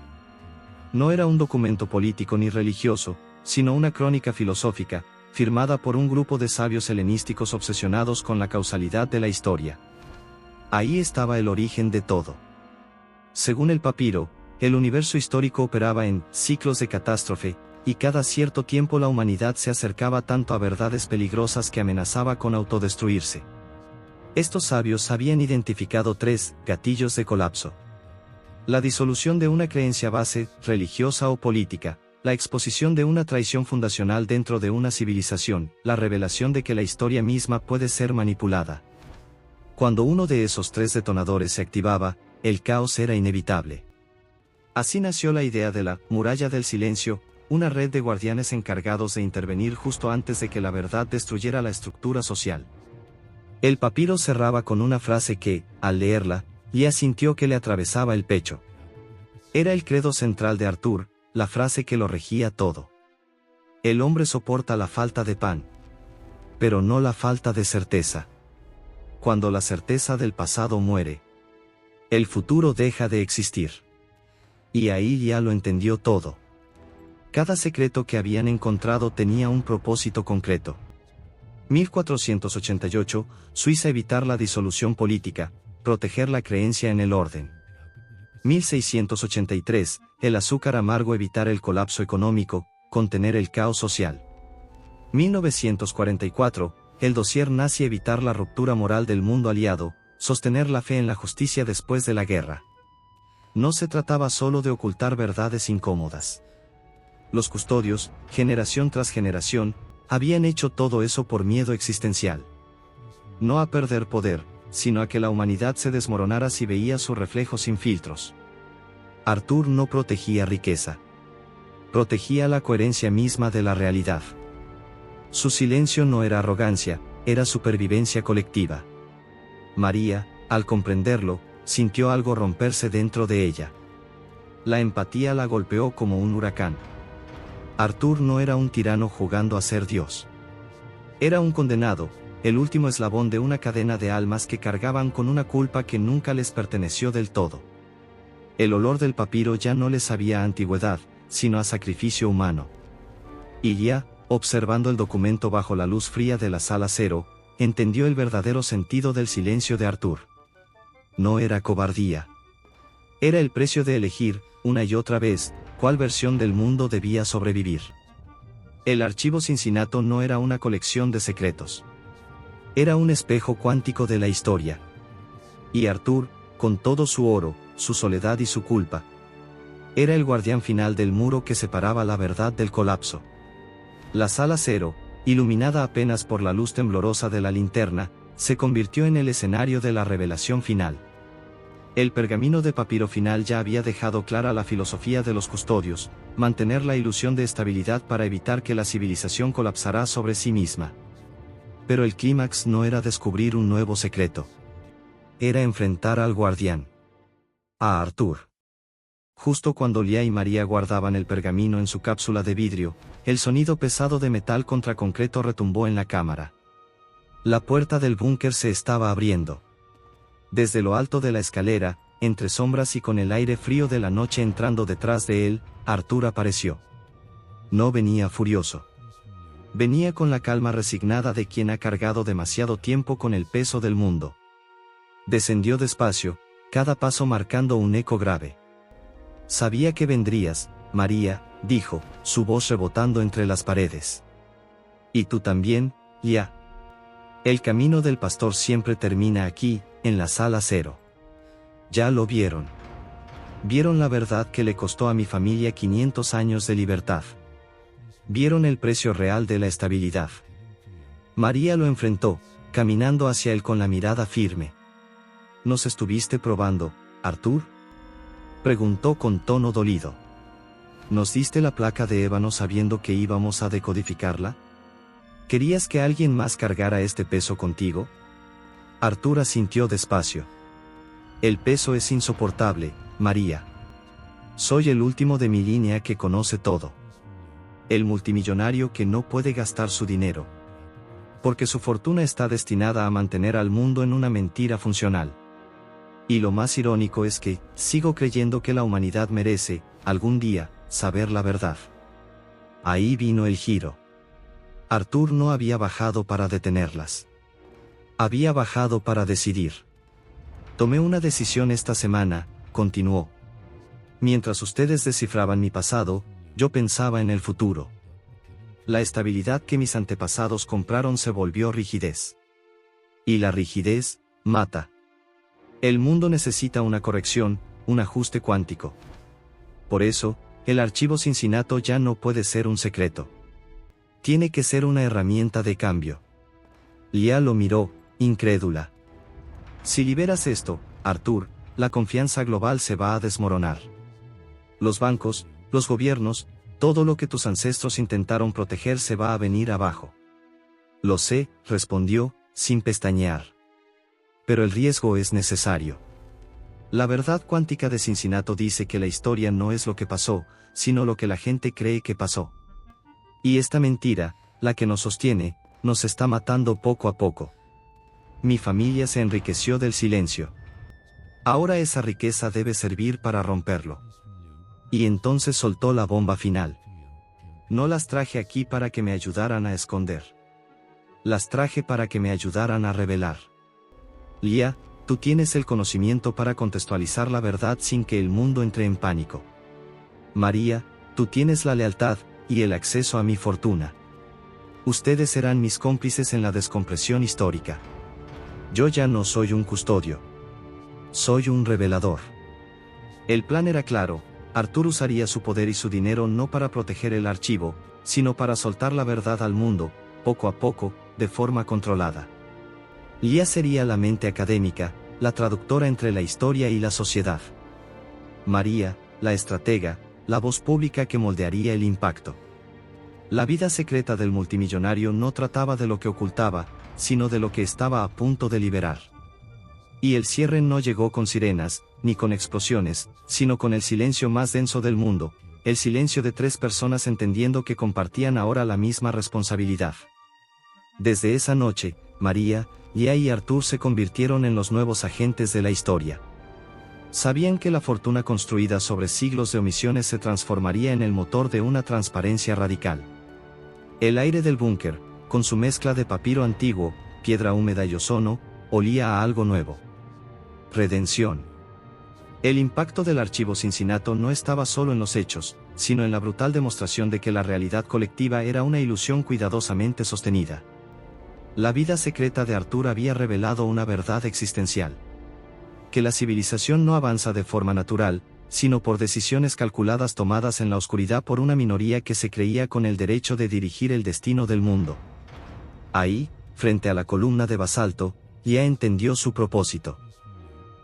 No era un documento político ni religioso, sino una crónica filosófica, firmada por un grupo de sabios helenísticos obsesionados con la causalidad de la historia. Ahí estaba el origen de todo. Según el papiro, el universo histórico operaba en ciclos de catástrofe, y cada cierto tiempo la humanidad se acercaba tanto a verdades peligrosas que amenazaba con autodestruirse. Estos sabios habían identificado 3 gatillos de colapso. La disolución de una creencia base, religiosa o política, la exposición de una traición fundacional dentro de una civilización, la revelación de que la historia misma puede ser manipulada. Cuando uno de esos 3 detonadores se activaba, el caos era inevitable. Así nació la idea de la muralla del silencio, una red de guardianes encargados de intervenir justo antes de que la verdad destruyera la estructura social. El papiro cerraba con una frase que, al leerla, Lia sintió que le atravesaba el pecho. Era el credo central de Arthur, la frase que lo regía todo. El hombre soporta la falta de pan, pero no la falta de certeza. Cuando la certeza del pasado muere, el futuro deja de existir. Y ahí Lia lo entendió todo. Cada secreto que habían encontrado tenía un propósito concreto. 1488, Suiza evitar la disolución política, proteger la creencia en el orden. 1683, el azúcar amargo evitar el colapso económico, contener el caos social. 1944, el dossier nazi evitar la ruptura moral del mundo aliado, sostener la fe en la justicia después de la guerra. No se trataba solo de ocultar verdades incómodas. Los custodios, generación tras generación, Habían hecho todo eso por miedo existencial. No a perder poder, sino a que la humanidad se desmoronara si veía su reflejo sin filtros. Arthur no protegía riqueza. Protegía la coherencia misma de la realidad. Su silencio no era arrogancia, era supervivencia colectiva. María, al comprenderlo, sintió algo romperse dentro de ella. La empatía la golpeó como un huracán. Arthur no era un tirano jugando a ser Dios. Era un condenado, el último eslabón de una cadena de almas que cargaban con una culpa que nunca les perteneció del todo. El olor del papiro ya no les sabía a antigüedad, sino a sacrificio humano. Y ya, observando el documento bajo la luz fría de la sala cero, entendió el verdadero sentido del silencio de Arthur. No era cobardía. Era el precio de elegir, una y otra vez, cuál versión del mundo debía sobrevivir. El archivo Cincinnato no era una colección de secretos. Era un espejo cuántico de la historia. Y Arthur, con todo su oro, su soledad y su culpa, era el guardián final del muro que separaba la verdad del colapso. La sala cero, iluminada apenas por la luz temblorosa de la linterna, se convirtió en el escenario de la revelación final. El pergamino de papiro final ya había dejado clara la filosofía de los custodios: mantener la ilusión de estabilidad para evitar que la civilización colapsara sobre sí misma. Pero el clímax no era descubrir un nuevo secreto. Era enfrentar al guardián. A Arthur. Justo cuando Lia y María guardaban el pergamino en su cápsula de vidrio, el sonido pesado de metal contra concreto retumbó en la cámara. La puerta del búnker se estaba abriendo. Desde lo alto de la escalera, entre sombras y con el aire frío de la noche entrando detrás de él, Arthur apareció. No venía furioso. Venía con la calma resignada de quien ha cargado demasiado tiempo con el peso del mundo. Descendió despacio, cada paso marcando un eco grave. Sabía que vendrías, María, dijo, su voz rebotando entre las paredes. Y tú también, Lia. El camino del pastor siempre termina aquí, en la sala cero. Ya lo vieron. Vieron la verdad que le costó a mi familia 500 años de libertad. Vieron el precio real de la estabilidad. María lo enfrentó, caminando hacia él con la mirada firme. ¿Nos estuviste probando, Arthur?, preguntó con tono dolido. ¿Nos diste la placa de ébano sabiendo que íbamos a decodificarla? ¿Querías que alguien más cargara este peso contigo? Arthur asintió despacio. El peso es insoportable, María. Soy el último de mi línea que conoce todo. El multimillonario que no puede gastar su dinero. Porque su fortuna está destinada a mantener al mundo en una mentira funcional. Y lo más irónico es que, sigo creyendo que la humanidad merece, algún día, saber la verdad. Ahí vino el giro. Arthur no había bajado para detenerlas. Había bajado para decidir. Tomé una decisión esta semana, continuó. Mientras ustedes descifraban mi pasado, yo pensaba en el futuro. La estabilidad que mis antepasados compraron se volvió rigidez. Y la rigidez, mata. El mundo necesita una corrección, un ajuste cuántico. Por eso, el archivo Cincinnato ya no puede ser un secreto. Tiene que ser una herramienta de cambio. Lia lo miró, incrédula. Si liberas esto, Arthur, la confianza global se va a desmoronar. Los bancos, los gobiernos, todo lo que tus ancestros intentaron proteger se va a venir abajo. Lo sé, respondió, sin pestañear. Pero el riesgo es necesario. La verdad cuántica de Cincinnato dice que la historia no es lo que pasó, sino lo que la gente cree que pasó. Y esta mentira, la que nos sostiene, nos está matando poco a poco. Mi familia se enriqueció del silencio. Ahora esa riqueza debe servir para romperlo. Y entonces soltó la bomba final. No las traje aquí para que me ayudaran a esconder. Las traje para que me ayudaran a revelar. Lia, tú tienes el conocimiento para contextualizar la verdad sin que el mundo entre en pánico. María, tú tienes la lealtad y el acceso a mi fortuna. Ustedes serán mis cómplices en la descompresión histórica. Yo ya no soy un custodio. Soy un revelador. El plan era claro: Arthur usaría su poder y su dinero no para proteger el archivo, sino para soltar la verdad al mundo, poco a poco, de forma controlada. Lia sería la mente académica, la traductora entre la historia y la sociedad. María, la estratega, la voz pública que moldearía el impacto. La vida secreta del multimillonario no trataba de lo que ocultaba, sino de lo que estaba a punto de liberar. Y el cierre no llegó con sirenas, ni con explosiones, sino con el silencio más denso del mundo, el silencio de 3 personas entendiendo que compartían ahora la misma responsabilidad. Desde esa noche, María, Lia y Arthur se convirtieron en los nuevos agentes de la historia. Sabían que la fortuna construida sobre siglos de omisiones se transformaría en el motor de una transparencia radical. El aire del búnker, con su mezcla de papiro antiguo, piedra húmeda y ozono, olía a algo nuevo. Redención. El impacto del archivo Cincinnato no estaba solo en los hechos, sino en la brutal demostración de que la realidad colectiva era una ilusión cuidadosamente sostenida. La vida secreta de Arthur había revelado una verdad existencial. Que la civilización no avanza de forma natural, sino por decisiones calculadas tomadas en la oscuridad por una minoría que se creía con el derecho de dirigir el destino del mundo. Ahí, frente a la columna de basalto, Lia entendió su propósito.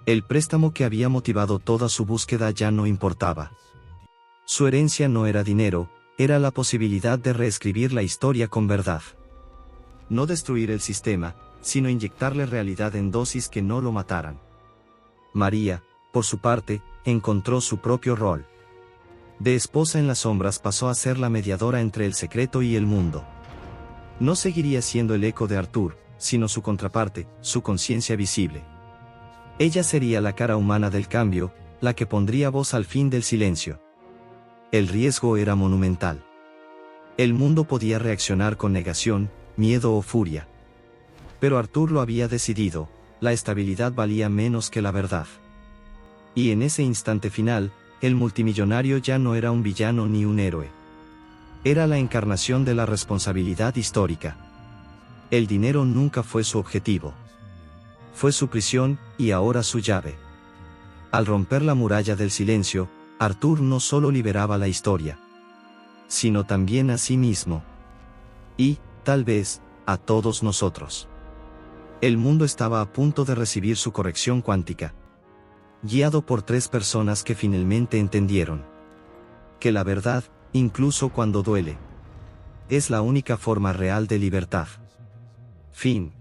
El préstamo que había motivado toda su búsqueda ya no importaba. Su herencia no era dinero, era la posibilidad de reescribir la historia con verdad. No destruir el sistema, sino inyectarle realidad en dosis que no lo mataran. María, por su parte, encontró su propio rol. De esposa en las sombras pasó a ser la mediadora entre el secreto y el mundo. No seguiría siendo el eco de Arthur, sino su contraparte, su conciencia visible. Ella sería la cara humana del cambio, la que pondría voz al fin del silencio. El riesgo era monumental. El mundo podía reaccionar con negación, miedo o furia. Pero Arthur lo había decidido, la estabilidad valía menos que la verdad. Y en ese instante final, el multimillonario ya no era un villano ni un héroe. Era la encarnación de la responsabilidad histórica. El dinero nunca fue su objetivo. Fue su prisión, y ahora su llave. Al romper la muralla del silencio, Arthur no solo liberaba la historia, sino también a sí mismo. Y, tal vez, a todos nosotros. El mundo estaba a punto de recibir su corrección cuántica. Guiado por 3 personas que finalmente entendieron que la verdad, incluso cuando duele, es la única forma real de libertad. Fin.